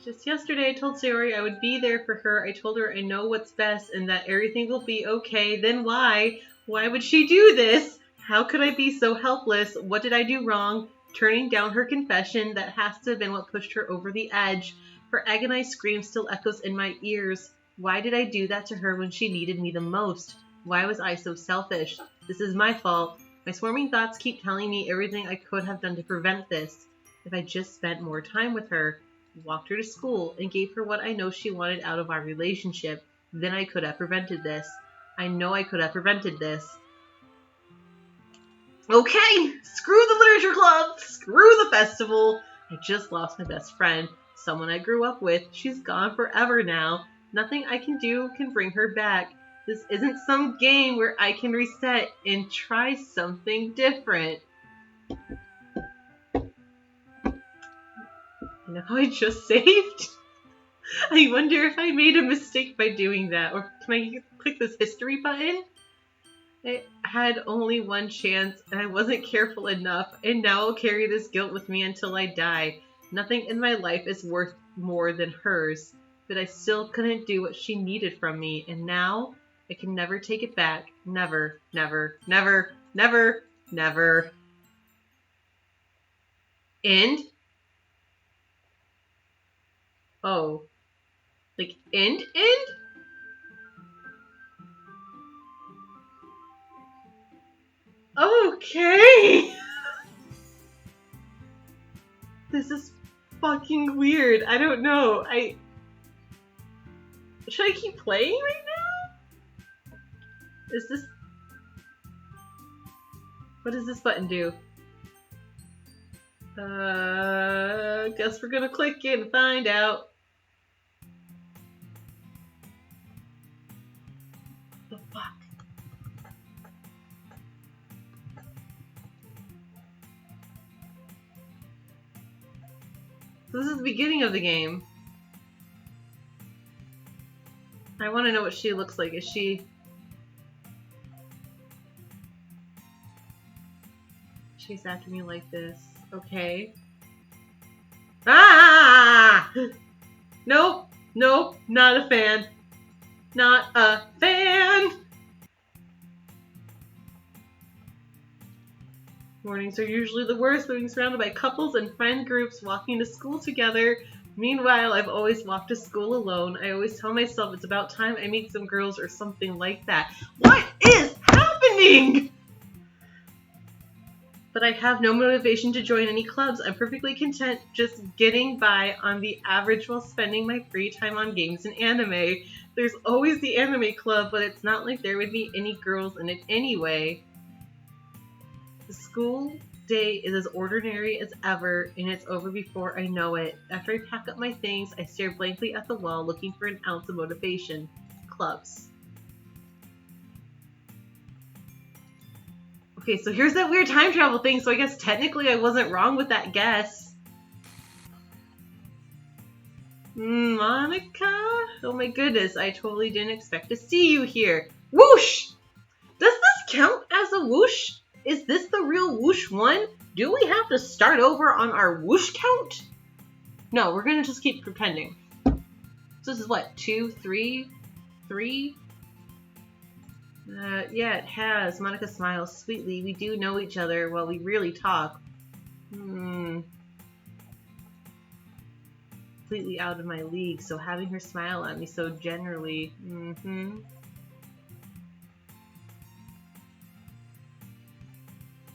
Just yesterday, I told Sayori I would be there for her. I told her I know what's best and that everything will be okay. Then why? Why would she do this? How could I be so helpless? What did I do wrong? Turning down her confession, that has to have been what pushed her over the edge. Her agonized scream still echoes in my ears. Why did I do that to her when she needed me the most? Why was I so selfish? This is my fault. My swarming thoughts keep telling me everything I could have done to prevent this. If I just spent more time with her, walked her to school, and gave her what I know she wanted out of our relationship, then I could have prevented this. I know I could have prevented this. Okay, screw the literature club, screw the festival. I just lost my best friend, someone I grew up with. She's gone forever now. Nothing I can do can bring her back. This isn't some game where I can reset and try something different. You know how I just saved? I wonder if I made a mistake by doing that, or can I click this history button? I had only one chance, and I wasn't careful enough, and now I'll carry this guilt with me until I die. Nothing in my life is worth more than hers, but I still couldn't do what she needed from me, and now I can never take it back. Never, never, never, never, never. End? Oh. Like, end? Okay! This is fucking weird. I don't know. Should I keep playing right now? Is this... What does this button do? Guess we're gonna click it and find out. The fuck? This is the beginning of the game. I want to know what she looks like. Is she... She's acting me like this. Okay. Ah! Nope. Nope. Not a fan. Not a fan! Mornings are usually the worst, being surrounded by couples and friend groups walking to school together. Meanwhile, I've always walked to school alone. I always tell myself it's about time I meet some girls or something like that. What is happening? But I have no motivation to join any clubs. I'm perfectly content just getting by on the average while spending my free time on games and anime. There's always the anime club, but it's not like there would be any girls in it anyway. The school day is as ordinary as ever, and it's over before I know it. After I pack up my things, I stare blankly at the wall, looking for an ounce of motivation. Clubs. Okay, so here's that weird time travel thing, so I guess technically I wasn't wrong with that guess. Monica? Oh my goodness, I totally didn't expect to see you here. Whoosh! Does this count as a whoosh? Is this the real whoosh one? Do we have to start over on our whoosh count? No, we're gonna just keep pretending. So this is what, 2, 3, 3? Yeah, it has. Monica smiles sweetly. We do know each other. Well, we really talk. Completely out of my league, so having her smile at me so generally. Do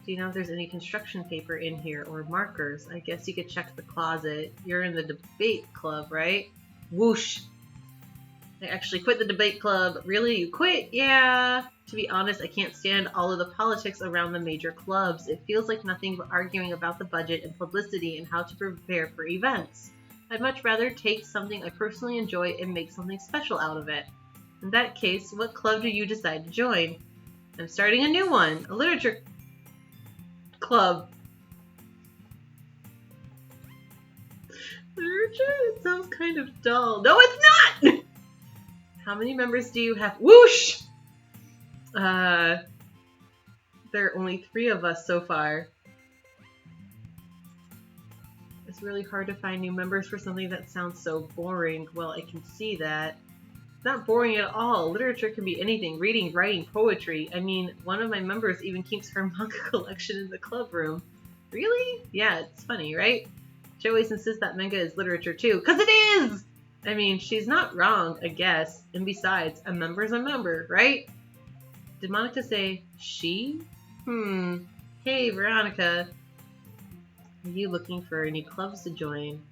you know if there's any construction paper in here or markers? I guess you could check the closet. You're in the debate club, right? Whoosh! I actually quit the debate club. Really? You quit? Yeah. To be honest, I can't stand all of the politics around the major clubs. It feels like nothing but arguing about the budget and publicity and how to prepare for events. I'd much rather take something I personally enjoy and make something special out of it. In that case, what club do you decide to join? I'm starting a new one. A literature club. Literature? It sounds kind of dull. No, it's not! How many members do you have? Whoosh! There are only 3 of us so far. It's really hard to find new members for something that sounds so boring. Well, I can see that. It's not boring at all. Literature can be anything. Reading, writing, poetry. I mean, one of my members even keeps her manga collection in the club room. Really? Yeah, it's funny, right? She always insists that manga is literature too. 'Cause it is! I mean, she's not wrong, I guess. And besides, a member's a member, right? Did Monica say she? Hey, Veronica. Are you looking for any clubs to join?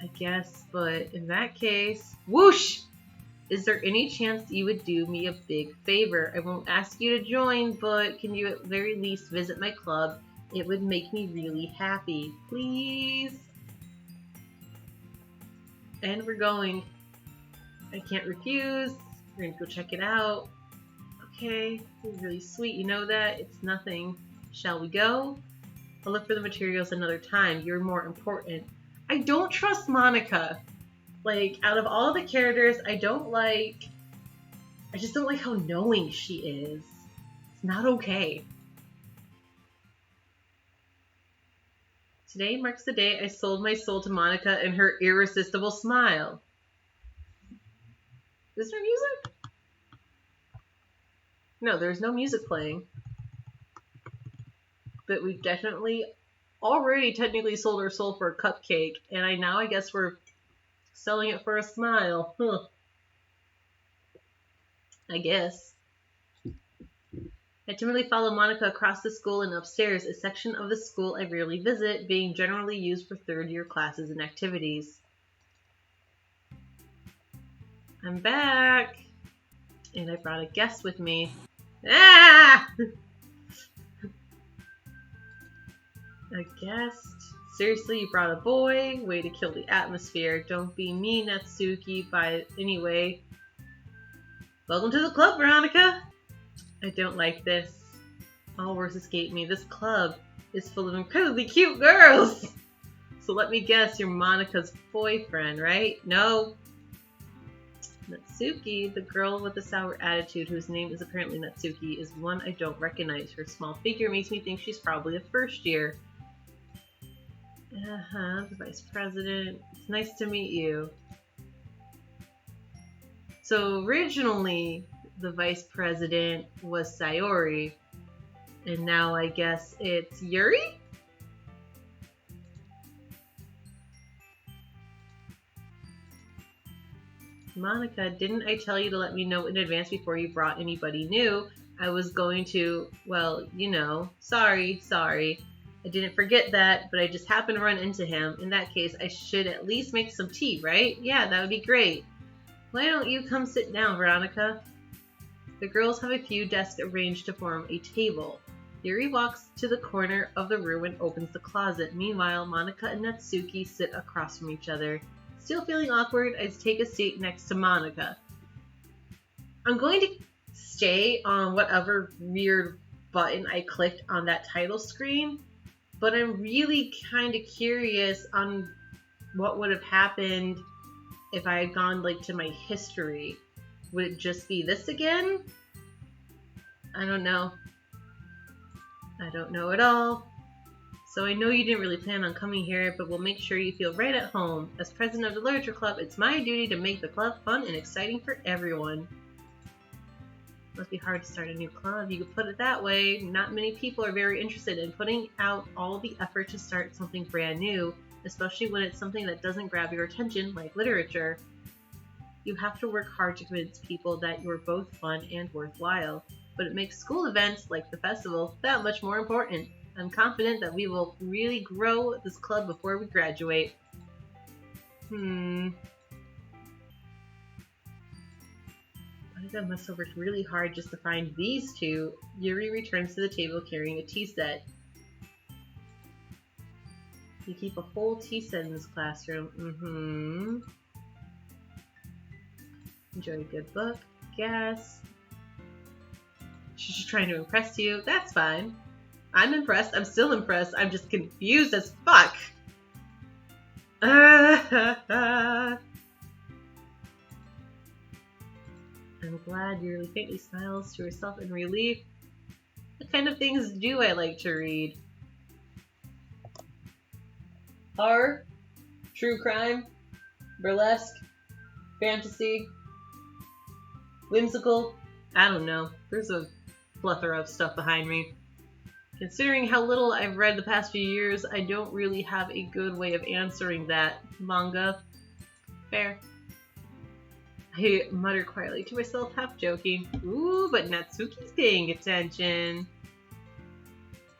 I guess, but in that case... Whoosh! Is there any chance you would do me a big favor? I won't ask you to join, but can you at very least visit my club? It would make me really happy. Please? And we're going. I can't refuse. We're gonna go check it out. Okay, this is really sweet. You know that? It's nothing. Shall we go? I'll look for the materials another time. You're more important. I don't trust Monica. Like, out of all the characters, I just don't like how knowing she is. It's not okay. Today marks the day I sold my soul to Monica and her irresistible smile. Is there music? No, there's no music playing. But we've definitely already technically sold our soul for a cupcake, and I guess we're selling it for a smile. Huh. I guess. I timidly follow Monica across the school and upstairs, a section of the school I rarely visit, being generally used for third-year classes and activities. I'm back! And I brought a guest with me. Ah! A guest? Seriously, you brought a boy? Way to kill the atmosphere. Don't be me, Natsuki, anyway. Welcome to the club, Veronica! I don't like this. All words escape me. This club is full of incredibly cute girls! So let me guess, you're Monica's boyfriend, right? No. Natsuki, the girl with the sour attitude whose name is apparently Natsuki, is one I don't recognize. Her small figure makes me think she's probably a first year. The vice president. It's nice to meet you. So originally, the vice president was Sayori, and now I guess it's Yuri? Monica, didn't I tell you to let me know in advance before you brought anybody new? I was going to, well, you know, sorry. I didn't forget that, but I just happened to run into him. In that case, I should at least make some tea, right? Yeah, that would be great. Why don't you come sit down, Veronica? The girls have a few desks arranged to form a table. Yuri walks to the corner of the room and opens the closet. Meanwhile, Monica and Natsuki sit across from each other. Still feeling awkward, I take a seat next to Monica. I'm going to stay on whatever weird button I clicked on that title screen, but I'm really kind of curious on what would have happened if I had gone to my history. Would it just be this again? I don't know. I don't know at all. So I know you didn't really plan on coming here, but we'll make sure you feel right at home. As president of the Literature Club, it's my duty to make the club fun and exciting for everyone. Must be hard to start a new club. You could put it that way. Not many people are very interested in putting out all the effort to start something brand new, especially when it's something that doesn't grab your attention, like literature. You have to work hard to convince people that you're both fun and worthwhile, but it makes school events, like the festival, that much more important. I'm confident that we will really grow this club before we graduate. Monica must have worked really hard just to find these two. Yuri returns to the table carrying a tea set. You keep a whole tea set in this classroom. Enjoy a good book, guess. She's just trying to impress you. That's fine. I'm impressed. I'm still impressed. I'm just confused as fuck. I'm glad Yuri faintly smiles to herself in relief. What kind of things do I like to read? Horror? True crime? Burlesque? Fantasy? Whimsical? I don't know. There's a plethora of stuff behind me. Considering how little I've read the past few years, I don't really have a good way of answering that. Manga? Fair. I mutter quietly to myself, half joking. Ooh, but Natsuki's paying attention.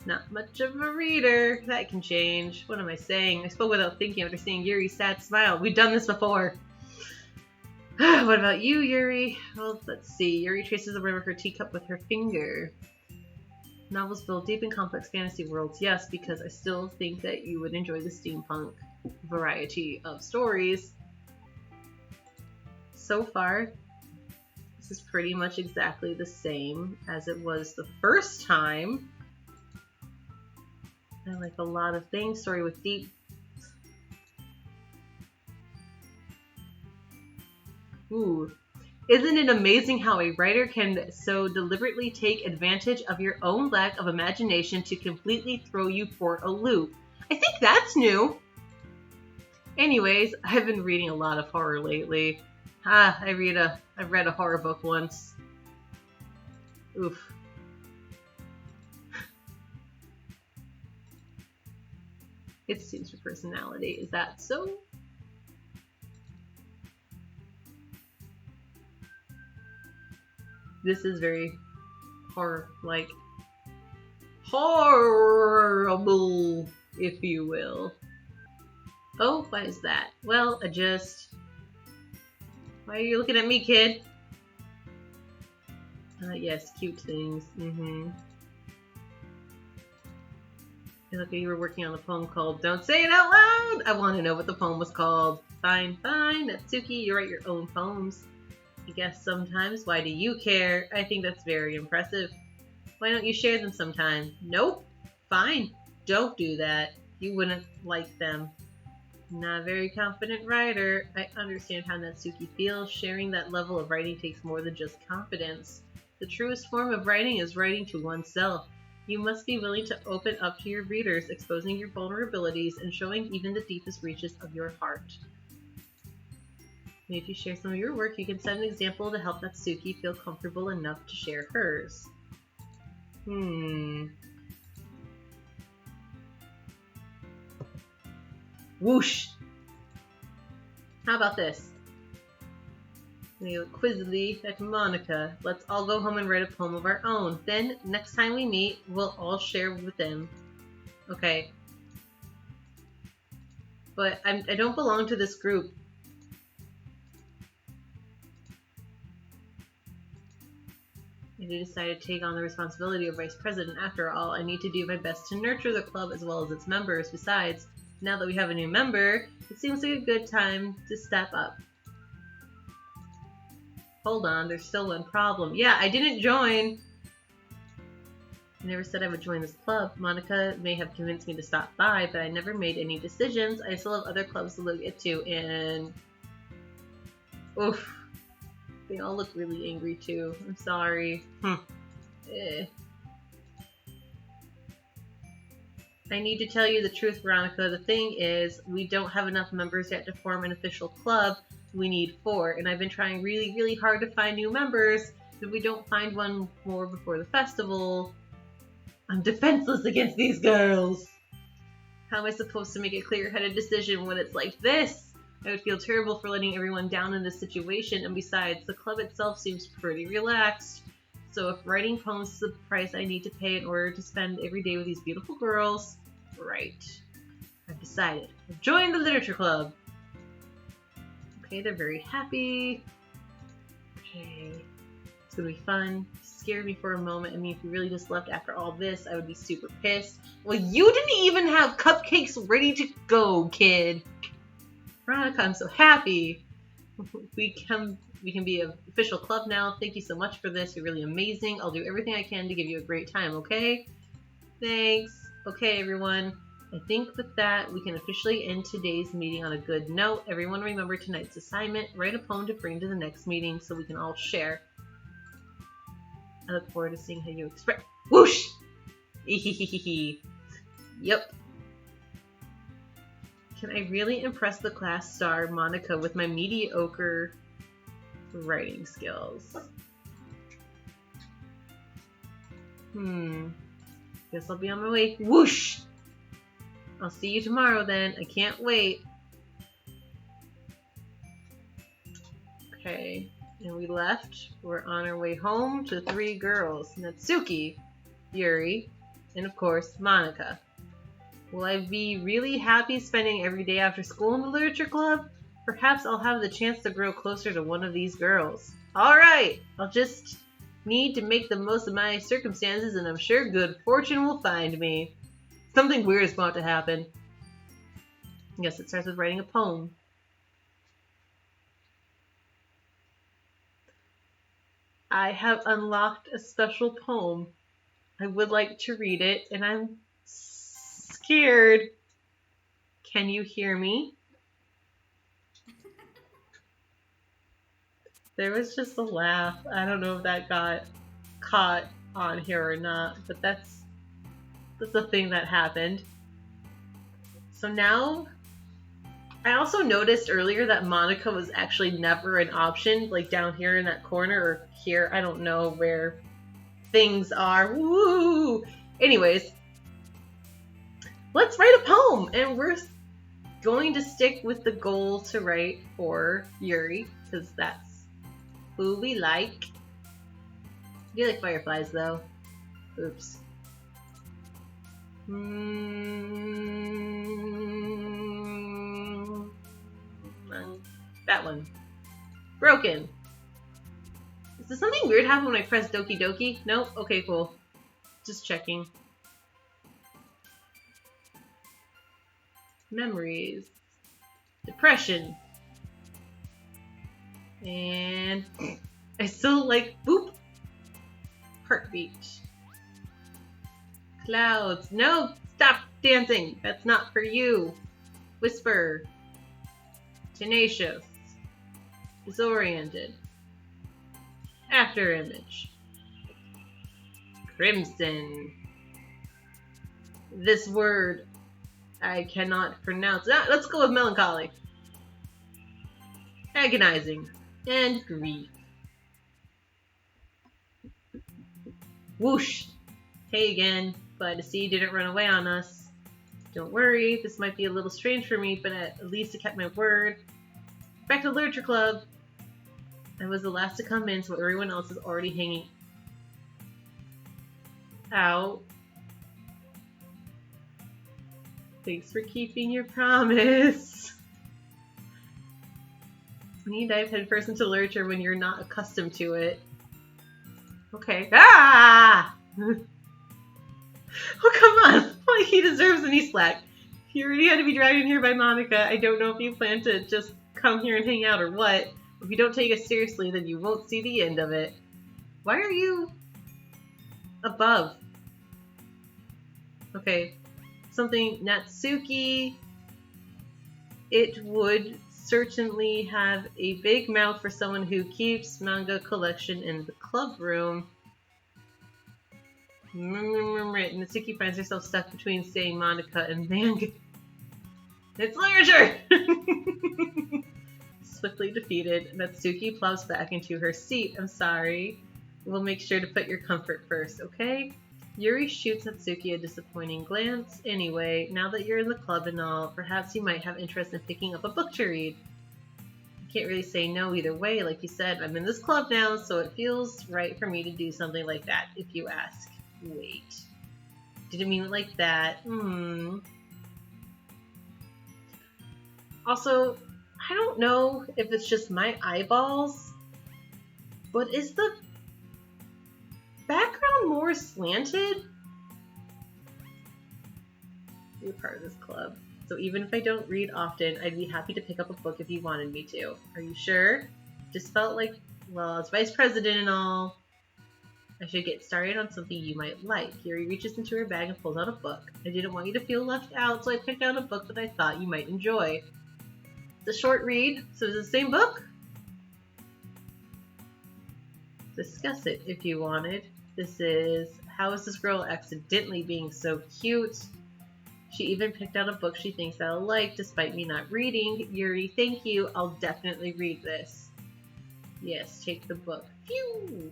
Not much of a reader. That can change. What am I saying? I spoke without thinking after seeing Yuri's sad smile. We've done this before. What about you, Yuri? Well, let's see. Yuri traces the rim of her teacup with her finger. Novels build deep and complex fantasy worlds. Yes, because I still think that you would enjoy the steampunk variety of stories. So far, this is pretty much exactly the same as it was the first time. I like a lot of things. Story with deep. Ooh. Isn't it amazing how a writer can so deliberately take advantage of your own lack of imagination to completely throw you for a loop? I think that's new. Anyways, I've been reading a lot of horror lately. I read a horror book once. Oof. It seems your personality. Is that so? This is very horror-like. Horrible, if you will. Oh, why is that? Well, Why are you looking at me, kid? Yes, cute things. Look, you were working on a poem called Don't Say It Out Loud! I want to know what the poem was called. Fine, Natsuki, you write your own poems. I guess sometimes. Why do you care? I think that's very impressive. Why don't you share them sometime? Nope. Fine. Don't do that. You wouldn't like them. Not a very confident writer. I understand how Natsuki feels. Sharing that level of writing takes more than just confidence. The truest form of writing is writing to oneself. You must be willing to open up to your readers, exposing your vulnerabilities and showing even the deepest reaches of your heart. Maybe if you share some of your work, you can set an example to help Natsuki feel comfortable enough to share hers. Whoosh! How about this? We look quizzily at Monica. Let's all go home and write a poem of our own. Then, next time we meet, we'll all share with them. Okay. But I don't belong to this group. I decided to take on the responsibility of vice president. After all, I need to do my best to nurture the club as well as its members. Besides, now that we have a new member, it seems like a good time to step up. Hold on, there's still one problem. Yeah, I didn't join. I never said I would join this club. Monica may have convinced me to stop by, but I never made any decisions. I still have other clubs to look into, and oof. They all look really angry too. I'm sorry. I need to tell you the truth, Veronica. The thing is, we don't have enough members yet to form an official club. We need 4, and I've been trying really, really hard to find new members. If we don't find one more before the festival, I'm defenseless against these girls. How am I supposed to make a clear-headed decision when it's like this? I would feel terrible for letting everyone down in this situation, and besides, the club itself seems pretty relaxed. So if writing poems is the price I need to pay in order to spend every day with these beautiful girls, right. I've decided. I've joined the literature club. Okay, they're very happy. Okay, it's gonna be fun. Scared me for a moment. I mean, if you really just left after all this, I would be super pissed. Well, you didn't even have cupcakes ready to go, kid. Veronica, I'm so happy. We can be an official club now. Thank you so much for this. You're really amazing. I'll do everything I can to give you a great time, okay? Thanks. Okay, everyone. I think with that, we can officially end today's meeting on a good note. Everyone remember tonight's assignment. Write a poem to bring to the next meeting so we can all share. I look forward to seeing how you express. Whoosh! Yep. Can I really impress the class star, Monica, with my mediocre writing skills? Guess I'll be on my way. Whoosh! I'll see you tomorrow then. I can't wait. Okay. And we left. We're on our way home to 3 girls. Natsuki, Yuri, and of course, Monika. Will I be really happy spending every day after school in the literature club? Perhaps I'll have the chance to grow closer to one of these girls. Alright! I'll just need to make the most of my circumstances and I'm sure good fortune will find me. Something weird is about to happen. I guess it starts with writing a poem. I have unlocked a special poem. I would like to read it, and I'm scared. Can you hear me? There was just a laugh. I don't know if that got caught on here or not, but that's a thing that happened. So now, I also noticed earlier that Monika was actually never an option, like down here in that corner or here. I don't know where things are. Woo! Anyways, let's write a poem, and we're going to stick with the goal to write for Yuri, because that's who we like. I do like fireflies, though. Oops. That one. Broken. Does something weird happen when I press Doki Doki? Nope? Okay, cool. Just checking. Memories. Depression. And I still like boop. Heartbeat. Clouds. No! Stop dancing! That's not for you. Whisper. Tenacious. Disoriented. After image. Crimson. This word I cannot pronounce. Ah, let's go with melancholy. Agonizing. And grief. Whoosh. Hey again. Glad to see you didn't run away on us. Don't worry, this might be a little strange for me, but at least I kept my word. Back to the literature club. I was the last to come in, so everyone else is already hanging out. Thanks for keeping your promise. When you dive headfirst into literature when you're not accustomed to it. Okay. Ah! Oh, come on! Like he deserves any slack. He already had to be dragged in here by Monika. I don't know if you plan to just come here and hang out or what. If you don't take us seriously, then you won't see the end of it. Why are you above? Okay. Something Natsuki. It would certainly have a big mouth for someone who keeps manga collection in the club room. Natsuki finds herself stuck between saying Monika and manga. It's literature! Swiftly defeated, Natsuki plows back into her seat. I'm sorry. We'll make sure to put your comfort first, okay? Yuri shoots Natsuki a disappointing glance. Anyway, now that you're in the club and all, perhaps you might have interest in picking up a book to read. I can't really say no either way. Like you said, I'm in this club now, so it feels right for me to do something like that, if you ask. Wait. Didn't mean it like that. Also, I don't know if it's just my eyeballs, but is the background more slanted? You're part of this club, so even if I don't read often, I'd be happy to pick up a book if you wanted me to. Are you sure? Just felt like, well, as vice president and all, I should get started on something you might like. Yuri reaches into her bag and pulls out a book. I didn't want you to feel left out, so I picked out a book that I thought you might enjoy. It's a short read, so is it the same book? Discuss it if you wanted. This is How Is This Girl Accidentally Being So Cute? She even picked out a book she thinks I'll like, despite me not reading. Yuri, thank you. I'll definitely read this. Yes, take the book. Phew!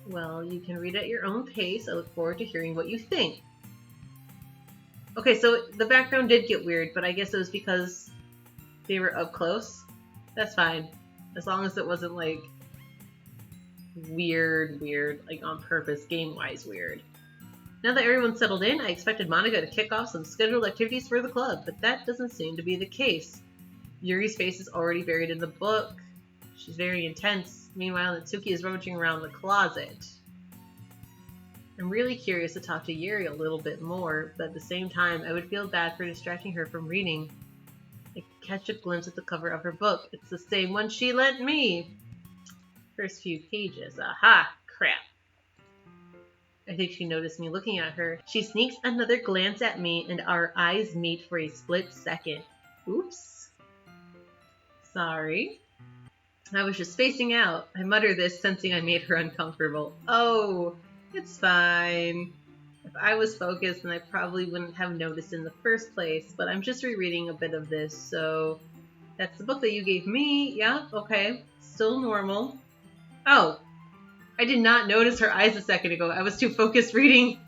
Well, you can read at your own pace. I look forward to hearing what you think. Okay, so the background did get weird, but I guess it was because they were up close. That's fine. As long as it wasn't like weird, like on purpose, game-wise weird. Now that everyone's settled in, I expected Monica to kick off some scheduled activities for the club, but that doesn't seem to be the case. Yuri's face is already buried in the book. She's very intense. Meanwhile, Natsuki is rummaging around the closet. I'm really curious to talk to Yuri a little bit more, but at the same time, I would feel bad for distracting her from reading. I catch a glimpse at the cover of her book. It's the same one she lent me! First few pages. Aha! Crap. I think she noticed me looking at her. She sneaks another glance at me, and our eyes meet for a split second. Oops. Sorry. I was just spacing out. I mutter this, sensing I made her uncomfortable. Oh, it's fine. If I was focused, then I probably wouldn't have noticed in the first place, but I'm just rereading a bit of this, so... That's the book that you gave me. Yeah, okay. Still normal. Oh, I did not notice her eyes a second ago. I was too focused reading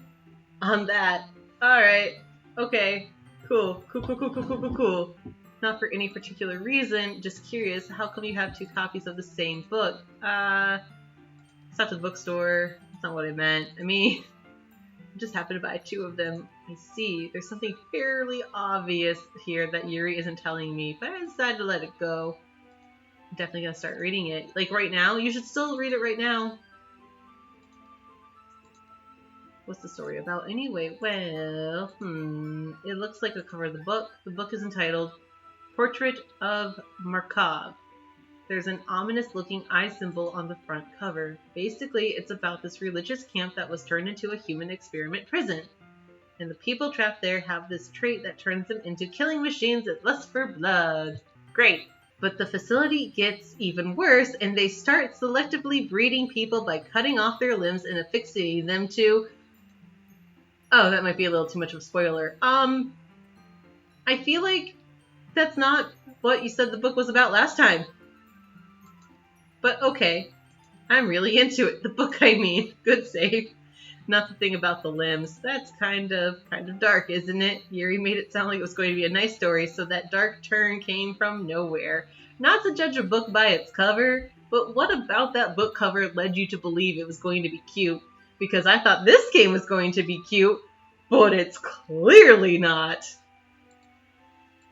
on that. Alright. Okay. Cool. Cool. Not for any particular reason, just curious, how come you have 2 copies of the same book? It's not the bookstore. That's not what I meant. I mean, I just happened to buy 2 of them. I see. There's something fairly obvious here that Yuri isn't telling me, but I decided to let it go. I'm definitely gonna start reading it. Like right now? You should still read it right now. What's the story about anyway? Well, it looks like the cover of the book. The book is entitled Portrait of Markov. There's an ominous-looking eye symbol on the front cover. Basically, it's about this religious camp that was turned into a human experiment prison. And the people trapped there have this trait that turns them into killing machines that lust for blood. Great! But the facility gets even worse, and they start selectively breeding people by cutting off their limbs and asphyxiating them to... Oh, that might be a little too much of a spoiler. I feel like that's not what you said the book was about last time. But okay, I'm really into it. The book, I mean. Good save. Not the thing about the limbs. That's kind of dark, isn't it? Yuri made it sound like it was going to be a nice story, so that dark turn came from nowhere. Not to judge a book by its cover, but what about that book cover led you to believe it was going to be cute? Because I thought this game was going to be cute, but it's clearly not.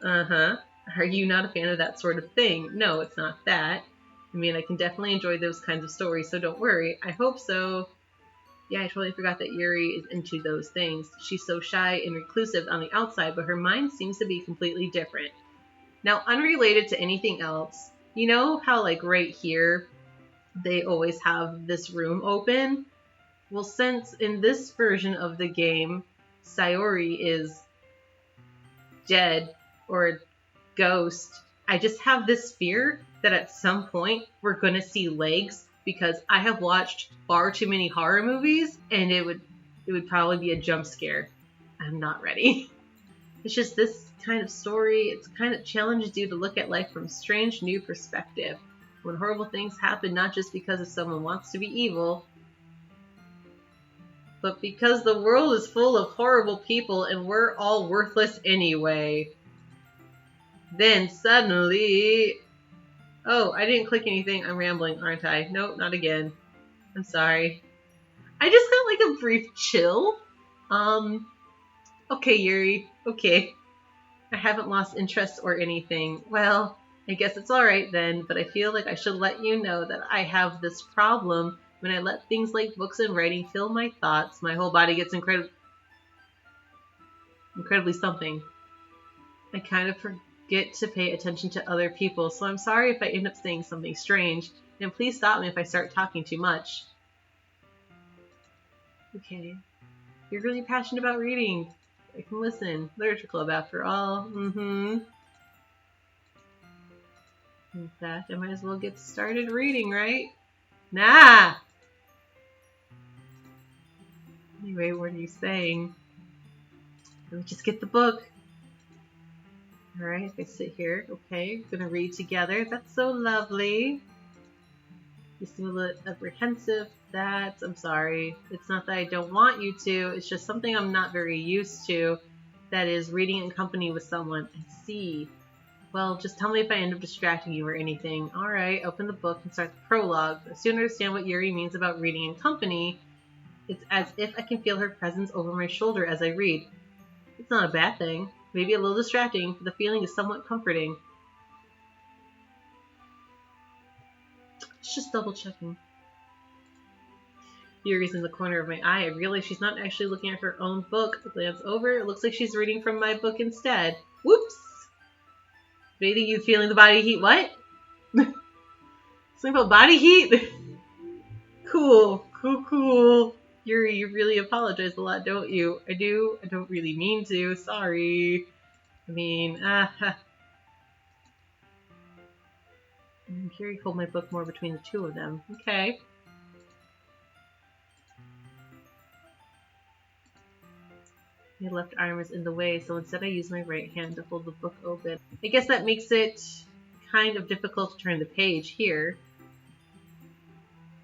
Uh-huh. Are you not a fan of that sort of thing? No, it's not that. I mean, I can definitely enjoy those kinds of stories, so don't worry. I hope so. Yeah, I totally forgot that Yuri is into those things. She's so shy and reclusive on the outside, but her mind seems to be completely different. Now, unrelated to anything else, you know how, like, right here, they always have this room open? Well, since in this version of the game, Sayori is dead or ghost, I just have this fear that at some point we're gonna see legs, because I have watched far too many horror movies and it would probably be a jump scare. I'm not ready. It's just this kind of story, it's kind of challenges you to look at life from a strange new perspective. When horrible things happen, not just because someone wants to be evil, but because the world is full of horrible people and we're all worthless anyway. Then suddenly... Oh, I didn't click anything. I'm rambling, aren't I? Nope, not again. I'm sorry. I just got like a brief chill. Okay, Yuri. Okay. I haven't lost interest or anything. Well, I guess it's alright then, but I feel like I should let you know that I have this problem. When I let things like books and writing fill my thoughts, my whole body gets incredibly something. I kind of forget to pay attention to other people, so I'm sorry if I end up saying something strange, and please stop me if I start talking too much. Okay. You're really passionate about reading. I can listen. Literature Club, after all. In fact, I might as well get started reading, right? Nah! Anyway, what are you saying? Let me just get the book. Alright, if I sit here, okay, gonna read together. That's so lovely. You seem a little apprehensive. I'm sorry. It's not that I don't want you to, it's just something I'm not very used to. That is reading in company with someone. I see. Well, just tell me if I end up distracting you or anything. Alright, open the book and start the prologue. I soon understand what Yuri means about reading in company. It's as if I can feel her presence over my shoulder as I read. It's not a bad thing. Maybe a little distracting, but the feeling is somewhat comforting. It's just double checking. Yuri's in the corner of my eye. I realize she's not actually looking at her own book. I glance over. It looks like she's reading from my book instead. Whoops! Bathing you feeling the body heat. What? Something about body heat? Cool. Yuri, you really apologize a lot, don't you? I do. I don't really mean to. Sorry. I mean, Yuri hold my book more between the two of them. Okay. My left arm is in the way, so instead I use my right hand to hold the book open. I guess that makes it kind of difficult to turn the page here.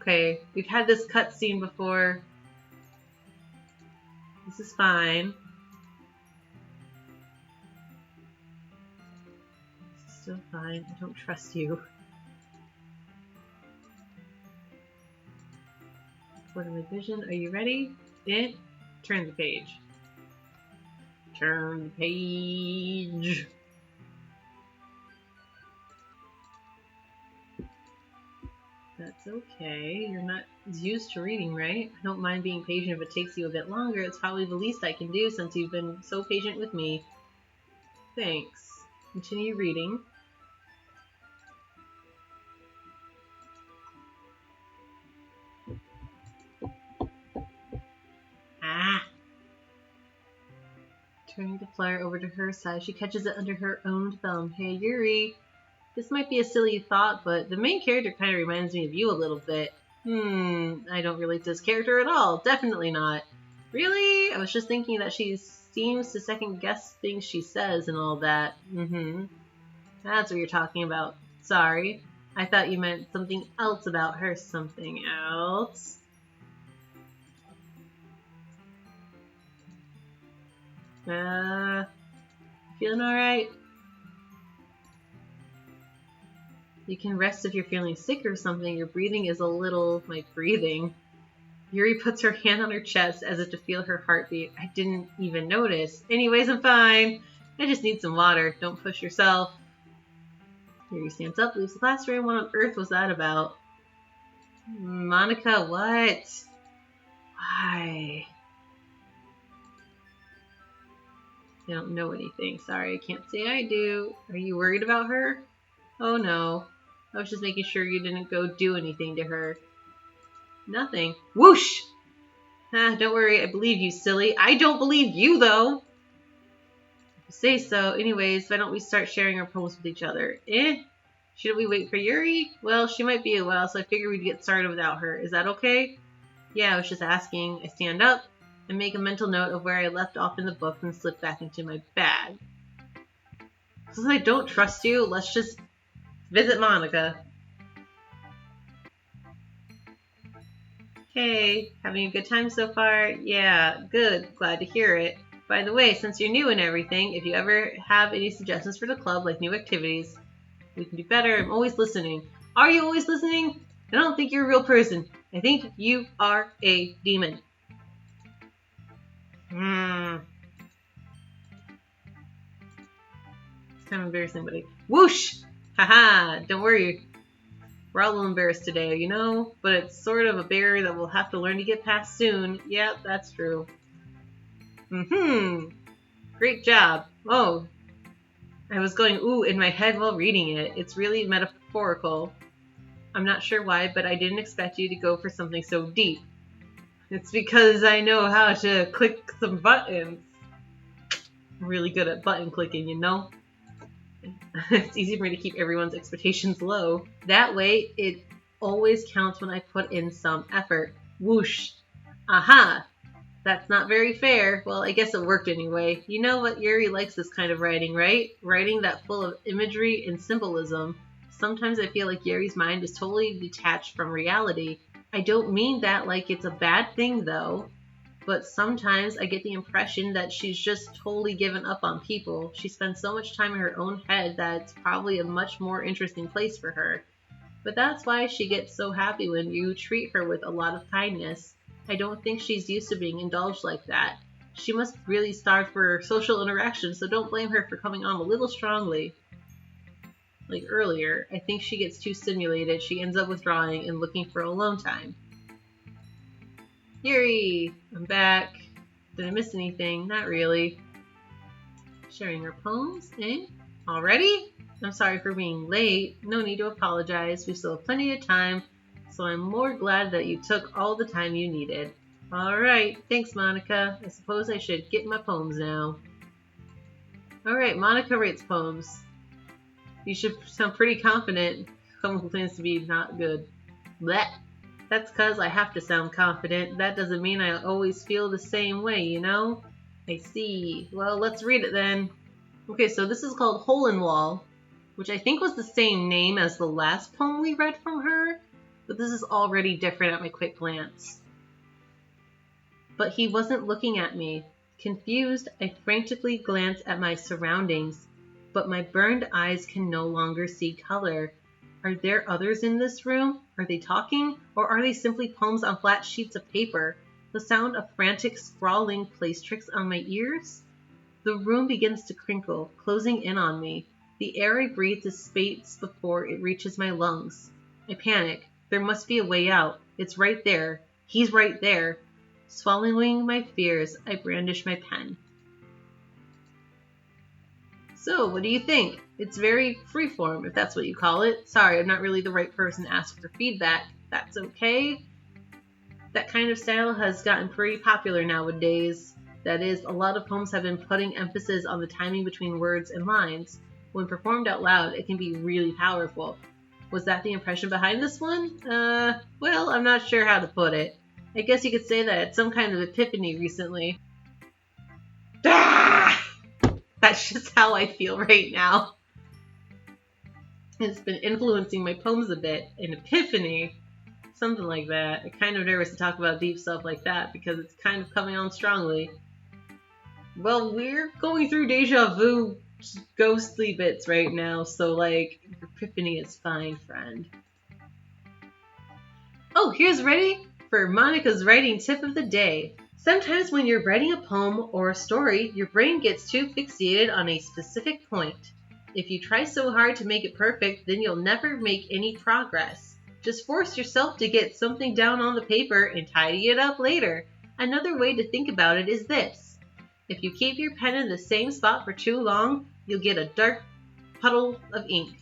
Okay, we've had this cutscene before. This is fine. This is still fine. I don't trust you. What am I vision? Are you ready? Turn the page. Turn the page. That's okay. You're not used to reading, right? I don't mind being patient if it takes you a bit longer. It's probably the least I can do since you've been so patient with me. Thanks. Continue reading. Turning the flyer over to her side, she catches it under her own thumb. Hey, Yuri. This might be a silly thought, but the main character kind of reminds me of you a little bit. I don't relate to this character at all. Definitely not. Really? I was just thinking that she seems to second guess things she says and all that. That's what you're talking about. Sorry. I thought you meant something else about her. Something else. Feeling alright? You can rest if you're feeling sick or something. Your breathing is a little... My breathing? Yuri puts her hand on her chest as if to feel her heartbeat. I didn't even notice. Anyways, I'm fine. I just need some water. Don't push yourself. Yuri stands up, leaves the classroom. What on earth was that about? Monica, what? Why? I don't know anything. Sorry, I can't say I do. Are you worried about her? Oh no. I was just making sure you didn't go do anything to her. Nothing. Whoosh! Don't worry, I believe you, silly. I don't believe you, though! If you say so. Anyways, why don't we start sharing our poems with each other? Shouldn't we wait for Yuri? Well, she might be a while, so I figured we'd get started without her. Is that okay? Yeah, I was just asking. I stand up and make a mental note of where I left off in the book and slip back into my bag. Since I don't trust you, let's just visit Monica. Hey, having a good time so far? Yeah, good. Glad to hear it. By the way, since you're new and everything, if you ever have any suggestions for the club, like new activities, we can do better. I'm always listening. Are you always listening? I don't think you're a real person. I think you are a demon. It's kind of embarrassing, buddy. Whoosh! Haha! Don't worry. We're all a little embarrassed today, you know? But it's sort of a barrier that we'll have to learn to get past soon. Yeah, that's true. Great job. Oh. I was going ooh in my head while reading it. It's really metaphorical. I'm not sure why, but I didn't expect you to go for something so deep. It's because I know how to click some buttons. I'm really good at button clicking, you know? It's easy for me to keep everyone's expectations low. That way, it always counts when I put in some effort. Whoosh. Aha! That's not very fair. Well, I guess it worked anyway. You know what? Yuri likes this kind of writing, right? Writing that full of imagery and symbolism. Sometimes I feel like Yuri's mind is totally detached from reality. I don't mean that like it's a bad thing, though. but sometimes I get the impression that she's just totally given up on people. She spends so much time in her own head that it's probably a much more interesting place for her. But that's why she gets so happy when you treat her with a lot of kindness. I don't think she's used to being indulged like that. She must really starve for social interaction, so don't blame her for coming on a little strongly. Like earlier, I think she gets too stimulated. She ends up withdrawing and looking for alone time. Yuri! I'm back. Did I miss anything? Not really. Sharing our poems, eh? Already? I'm sorry for being late. No need to apologize. We still have plenty of time, so I'm more glad that you took all the time you needed. Alright, thanks Monica. I suppose I should get my poems now. Alright, Monica rates poems. You should sound pretty confident. Someone claims to be not good. Blech. That's cause I have to sound confident. That doesn't mean I always feel the same way, you know? I see. Well, let's read it then. Okay, so this is called Hole in Wall, which I think was the same name as the last poem we read from her, but this is already different at my quick glance. But he wasn't looking at me. Confused, I frantically glanced at my surroundings, but my burned eyes can no longer see color. Are there others in this room? Are they talking? Or are they simply poems on flat sheets of paper? The sound of frantic scrawling plays tricks on my ears? The room begins to crinkle, closing in on me. The air I breathe dissipates before it reaches my lungs. I panic. There must be a way out. It's right there. He's right there. Swallowing my fears, I brandish my pen. So, what do you think? It's very freeform, if that's what you call it. Sorry, I'm not really the right person to ask for feedback. That's okay. That kind of style has gotten pretty popular nowadays. That is, a lot of poems have been putting emphasis on the timing between words and lines. When performed out loud, it can be really powerful. Was that the impression behind this one? Well, I'm not sure how to put it. I guess you could say that I had some kind of epiphany recently. Ah! That's just how I feel right now. It's been influencing my poems a bit. An epiphany. Something like that. I'm kind of nervous to talk about deep stuff like that because it's kind of coming on strongly. Well, we're going through deja vu ghostly bits right now, so like, epiphany is fine, friend. Oh, here's ready for Monica's writing tip of the day. Sometimes when you're writing a poem or a story, your brain gets too fixated on a specific point. If you try so hard to make it perfect, then you'll never make any progress. Just force yourself to get something down on the paper and tidy it up later. Another way to think about it is this. If you keep your pen in the same spot for too long, you'll get a dark puddle of ink.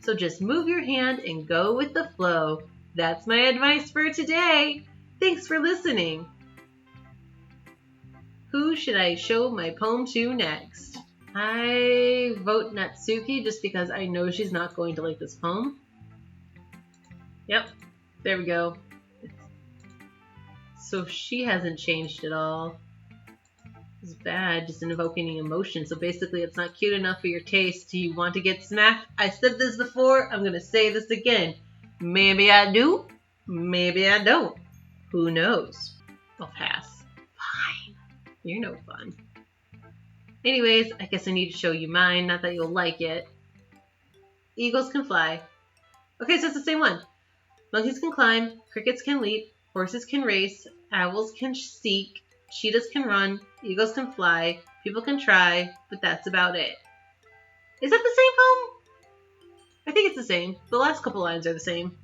So just move your hand and go with the flow. That's my advice for today. Thanks for listening. Who should I show my poem to next? I vote Natsuki just because I know she's not going to like this poem. Yep, there we go. So she hasn't changed at all. It's bad, just invoking emotion. So basically it's not cute enough for your taste. Do you want to get smacked? I said this before, I'm gonna say this again. Maybe I do, maybe I don't. Who knows? I'll pass. Fine. You're no fun. Anyways, I guess I need to show you mine, not that you'll like it. Eagles can fly. Okay, so it's the same one. Monkeys can climb, crickets can leap, horses can race, owls can seek, cheetahs can run, eagles can fly, people can try, but that's about it. Is that the same poem? I think it's the same. The last couple lines are the same.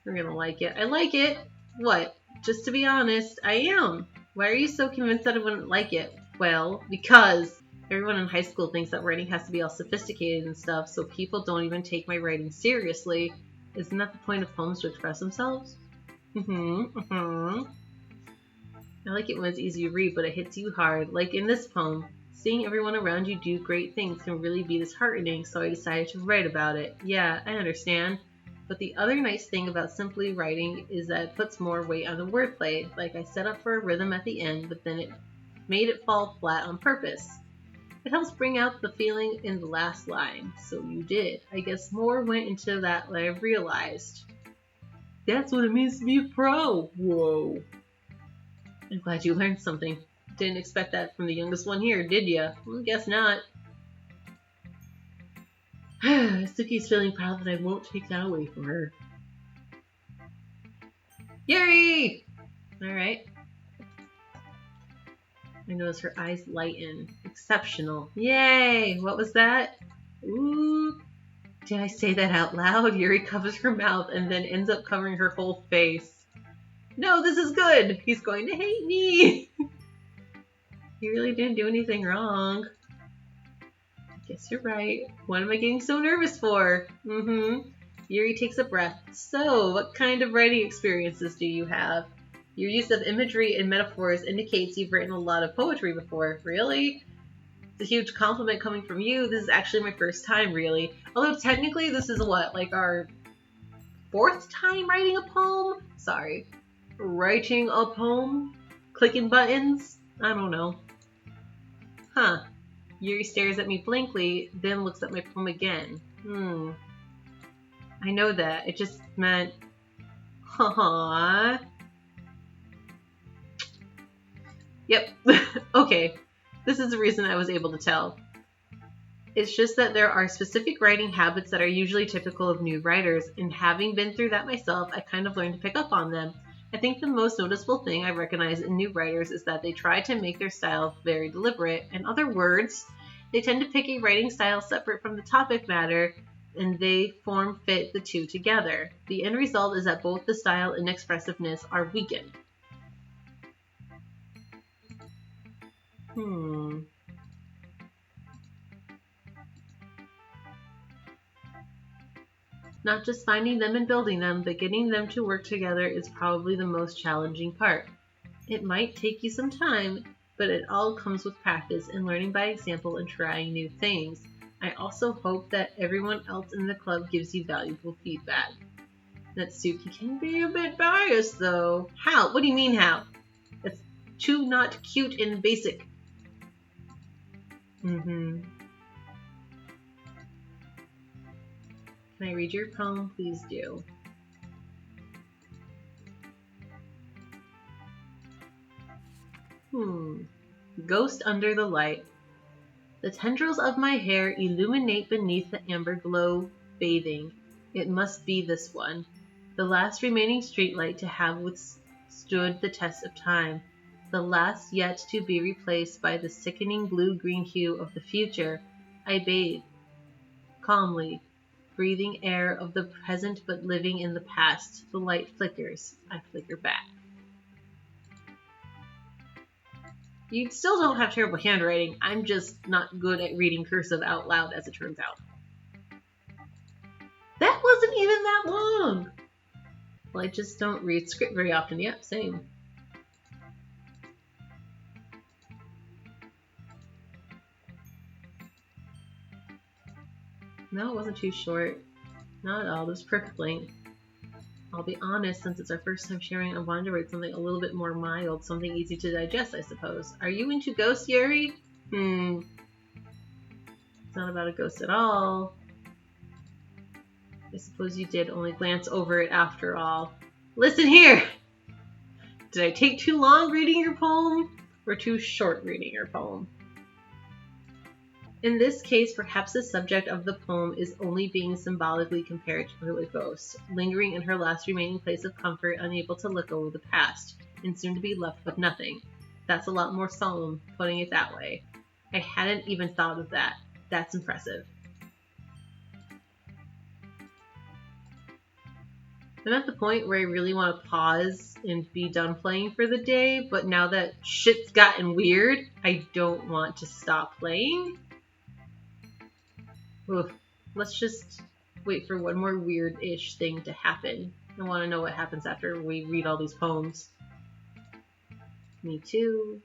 You're gonna like it. I like it. What? Just to be honest, I am. Why are you so convinced that I wouldn't like it? Well, because everyone in high school thinks that writing has to be all sophisticated and stuff, so people don't even take my writing seriously. Isn't that the point of poems, to express themselves? I like it when it's easy to read, but it hits you hard. Like in this poem, seeing everyone around you do great things can really be disheartening, so I decided to write about it. Yeah, I understand. But the other nice thing about simply writing is that it puts more weight on the wordplay. Like I set up for a rhythm at the end, but then it made it fall flat on purpose. It helps bring out the feeling in the last line. So you did. I guess more went into that than I realized. That's what it means to be a pro. Whoa. I'm glad you learned something. Didn't expect that from the youngest one here, did ya? Well, guess not. Suki's feeling proud that I won't take that away from her. Yuri! Alright. I notice her eyes lighten. Exceptional. Yay! What was that? Ooh. Did I say that out loud? Yuri covers her mouth and then ends up covering her whole face. No, this is good! He's going to hate me! He really didn't do anything wrong. I guess you're right. What am I getting so nervous for? Yuri takes a breath. So, what kind of writing experiences do you have? Your use of imagery and metaphors indicates you've written a lot of poetry before. Really? It's a huge compliment coming from you. This is actually my first time, really. Although technically this is what, like our 4th time writing a poem? Sorry. Writing a poem? Clicking buttons? I don't know. Huh. Yuri stares at me blankly, then looks at my poem again. I know that. It just meant... Aww. Yep. Okay. This is the reason I was able to tell. It's just that there are specific writing habits that are usually typical of new writers, and having been through that myself, I kind of learned to pick up on them. I think the most noticeable thing I recognize in new writers is that they try to make their style very deliberate. In other words, they tend to pick a writing style separate from the topic matter, and they form-fit the two together. The end result is that both the style and expressiveness are weakened. Not just finding them and building them, but getting them to work together is probably the most challenging part. It might take you some time, but it all comes with practice and learning by example and trying new things. I also hope that everyone else in the club gives you valuable feedback. Natsuki can be a bit biased, though. How? What do you mean, how? That's too not cute and basic. Can I read your poem? Please do. Ghost under the light. The tendrils of my hair illuminate beneath the amber glow bathing. It must be this one, the last remaining streetlight to have withstood the test of time, the last yet to be replaced by the sickening blue-green hue of the future. I bathe, calmly, breathing air of the present but living in the past. The light flickers. I flicker back. You still don't have terrible handwriting. I'm just not good at reading cursive out loud, as it turns out. That wasn't even that long! Well, I just don't read script very often. Yep, same. No, it wasn't too short. Not at all. It was perfect length. I'll be honest, since it's our first time sharing, I wanted to write something a little bit more mild, something easy to digest, I suppose. Are you into ghosts, Yuri? It's not about a ghost at all. I suppose you did only glance over it after all. Listen here! Did I take too long reading your poem, or too short reading your poem? In this case, perhaps the subject of the poem is only being symbolically compared to a ghost, lingering in her last remaining place of comfort, unable to let go of the past, and soon to be left with nothing. That's a lot more solemn, putting it that way. I hadn't even thought of that. That's impressive. I'm at the point where I really want to pause and be done playing for the day, but now that shit's gotten weird, I don't want to stop playing. Oof. Let's just wait for one more weird-ish thing to happen. I want to know what happens after we read all these poems. Me too.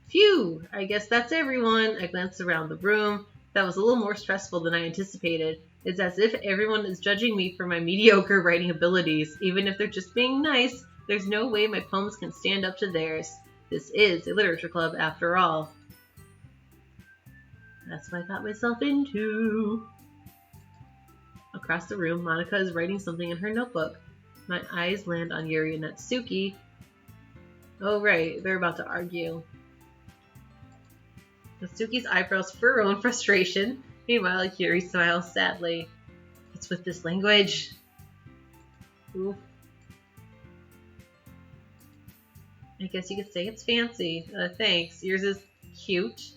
Phew! I guess that's everyone. I glanced around the room. That was a little more stressful than I anticipated. It's as if everyone is judging me for my mediocre writing abilities. Even if they're just being nice, there's no way my poems can stand up to theirs. This is a literature club after all. That's what I got myself into. Across the room, Monika is writing something in her notebook. My eyes land on Yuri and Natsuki. Oh, right. They're about to argue. Natsuki's eyebrows furrow in frustration. Meanwhile, Yuri smiles sadly. What's with this language? Ooh. I guess you could say it's fancy. Thanks. Yours is cute.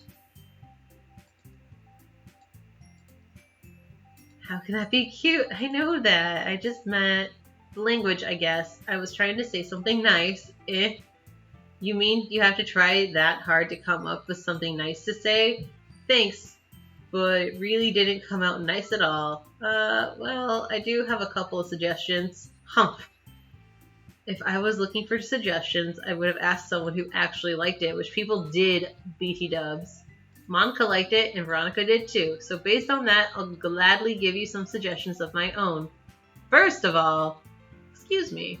How can that be cute? I know that. I just meant the language, I guess. I was trying to say something nice. You mean you have to try that hard to come up with something nice to say? Thanks, but it really didn't come out nice at all. Well, I do have a couple of suggestions. Humph. If I was looking for suggestions, I would have asked someone who actually liked it, which people did, BT dubs. Monica liked it, and Veronica did too, so based on that, I'll gladly give you some suggestions of my own. First of all, excuse me,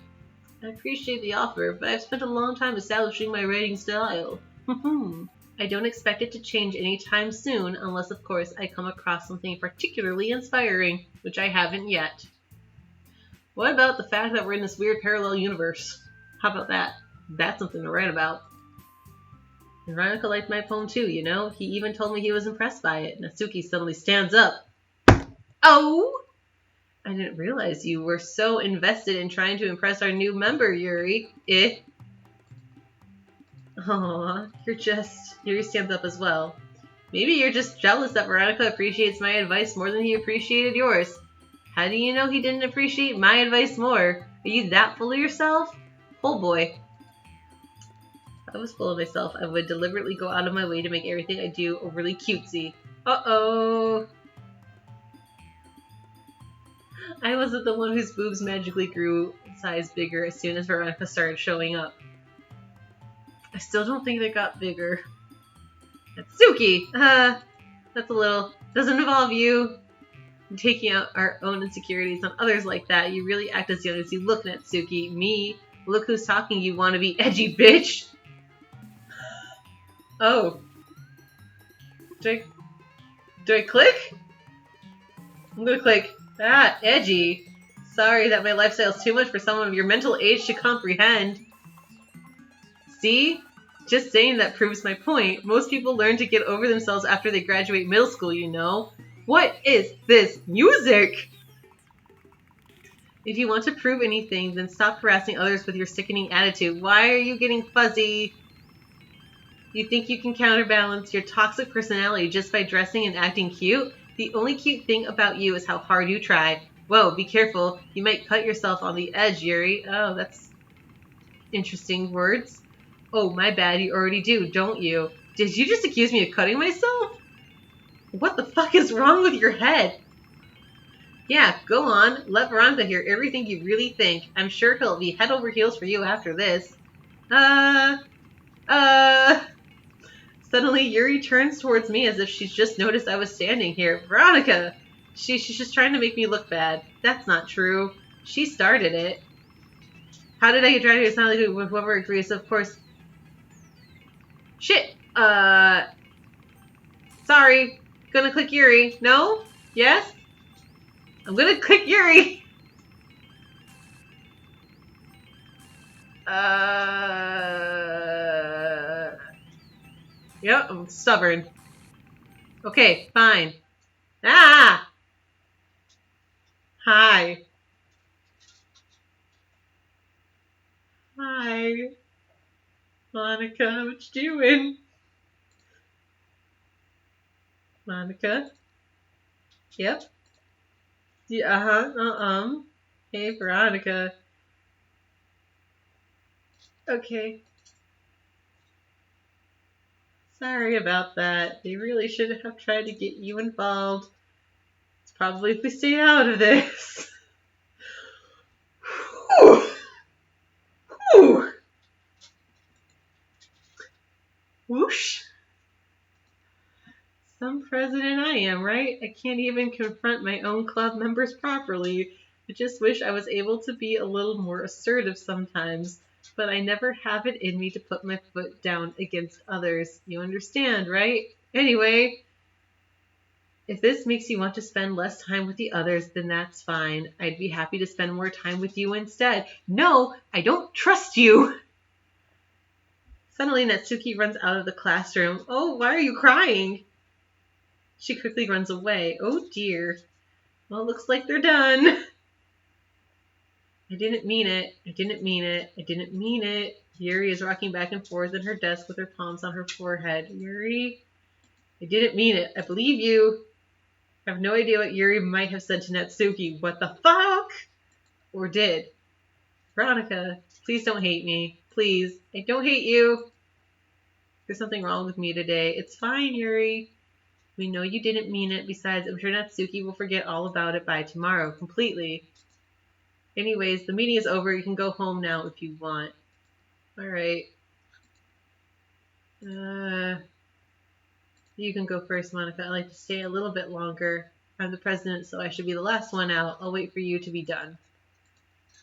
I appreciate the offer, but I've spent a long time establishing my writing style. I don't expect it to change anytime soon, unless of course I come across something particularly inspiring, which I haven't yet. What about the fact that we're in this weird parallel universe? How about that? That's something to write about. And Veronica liked my poem too, you know? He even told me he was impressed by it. Natsuki suddenly stands up. Oh! I didn't realize you were so invested in trying to impress our new member, Yuri. Aww, Yuri stands up as well. Maybe you're just jealous that Veronica appreciates my advice more than he appreciated yours. How do you know he didn't appreciate my advice more? Are you that full of yourself? Oh boy. If I was full of myself, I would deliberately go out of my way to make everything I do overly cutesy. Uh-oh. I wasn't the one whose boobs magically grew in size bigger as soon as Veronica started showing up. I still don't think they got bigger. Natsuki! That's a little... Doesn't involve you. Taking out our own insecurities on others like that. You really act as young as you look, Natsuki. Me? Look who's talking, you wanna be edgy bitch! Oh. Do I click? I'm gonna click. Ah, edgy. Sorry that my lifestyle's too much for someone of your mental age to comprehend. See? Just saying that proves my point. Most people learn to get over themselves after they graduate middle school, you know. What is this music? If you want to prove anything, then stop harassing others with your sickening attitude. Why are you getting fuzzy? You think you can counterbalance your toxic personality just by dressing and acting cute? The only cute thing about you is how hard you try. Whoa, be careful. You might cut yourself on the edge, Yuri. Oh, that's interesting words. Oh, my bad. You already do, don't you? Did you just accuse me of cutting myself? What the fuck is wrong with your head? Yeah, go on. Let Veronica hear everything you really think. I'm sure he'll be head over heels for you after this. Suddenly, Yuri turns towards me as if she's just noticed I was standing here. Veronica! She's just trying to make me look bad. That's not true. She started it. How did I get dragged? It's not like whoever agrees, of course. Shit! Sorry. Gonna click Yuri. No? Yes? I'm gonna click Yuri! Yep, I'm stubborn. Okay, fine. Ah! Hi. Hi. Monica, what you doing? Monica? Yep. Yeah, Hey, Veronica. Okay. Sorry about that. They really should have tried to get you involved. It's probably if we stay out of this. Whew. Whew. Whoosh. Some president I am, right? I can't even confront my own club members properly. I just wish I was able to be a little more assertive sometimes, but I never have it in me to put my foot down against others. You understand, right? Anyway, if this makes you want to spend less time with the others, then that's fine. I'd be happy to spend more time with you instead. No, I don't trust you! Suddenly, Natsuki runs out of the classroom. Oh, why are you crying? She quickly runs away. Oh dear. Well, looks like they're done. I didn't mean it. I didn't mean it. I didn't mean it. Yuri is rocking back and forth at her desk with her palms on her forehead. Yuri, I didn't mean it. I believe you. I have no idea what Yuri might have said to Natsuki. What the fuck? Or did. Veronica, please don't hate me. Please. I don't hate you. There's something wrong with me today. It's fine, Yuri. We know you didn't mean it. Besides, I'm sure Natsuki will forget all about it by tomorrow. Completely. Anyways, the meeting is over. You can go home now if you want. Alright. You can go first, Monica. I'd like to stay a little bit longer. I'm the president, so I should be the last one out. I'll wait for you to be done.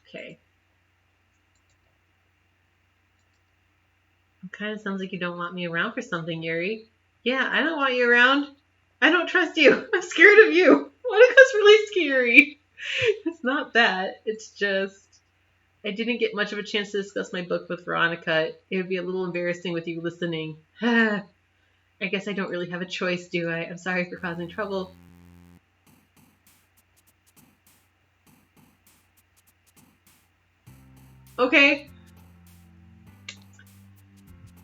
Okay. It kind of sounds like you don't want me around for something, Yuri. Yeah, I don't want you around. I don't trust you. I'm scared of you. Monica's really scary. It's not that. It's just I didn't get much of a chance to discuss my book with Veronica. It would be a little embarrassing with you listening. I guess I don't really have a choice, do I? I'm sorry for causing trouble. Okay.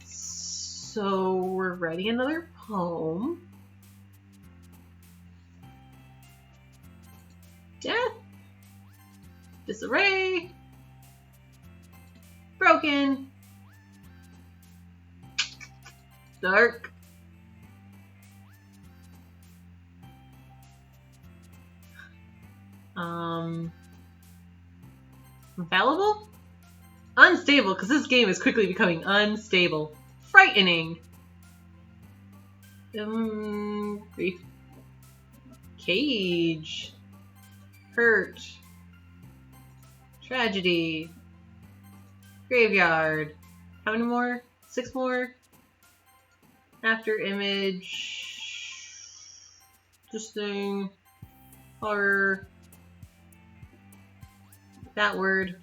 So we're writing another poem. Death. Disarray. Broken. Dark. Infallible? Unstable, because this game is quickly becoming unstable. Frightening. Grief. Cage. Hurt. Tragedy. Graveyard. How many more? 6 more? After image. This thing. Horror. That word.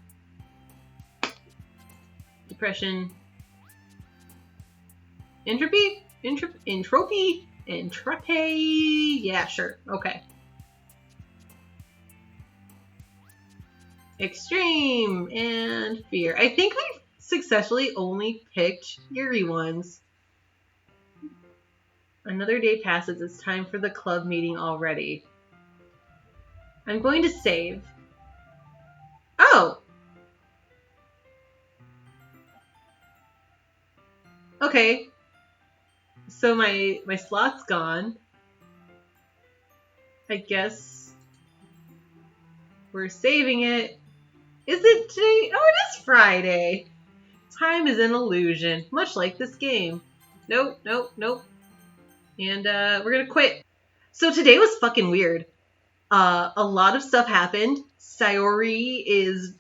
Depression. Entropy? Entropy? Entropy? Yeah, sure. Okay. Extreme and fear. I think I successfully only picked Yuri ones. Another day passes. It's time for the club meeting already. I'm going to save. Oh! Okay. So my slot's gone. I guess we're saving it. Is it today? Oh, it is Friday. Time is an illusion, much like this game. Nope, nope, nope. And we're gonna quit. So today was fucking weird. A lot of stuff happened. Sayori is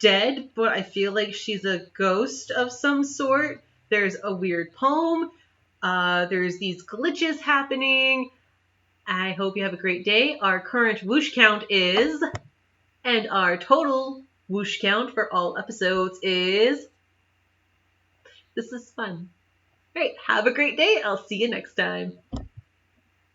dead, but I feel like she's a ghost of some sort. There's a weird poem. There's these glitches happening. I hope you have a great day. Our current whoosh count is, and our total whoosh count for all episodes is, this is fun. All right, have a great day. I'll see you next time.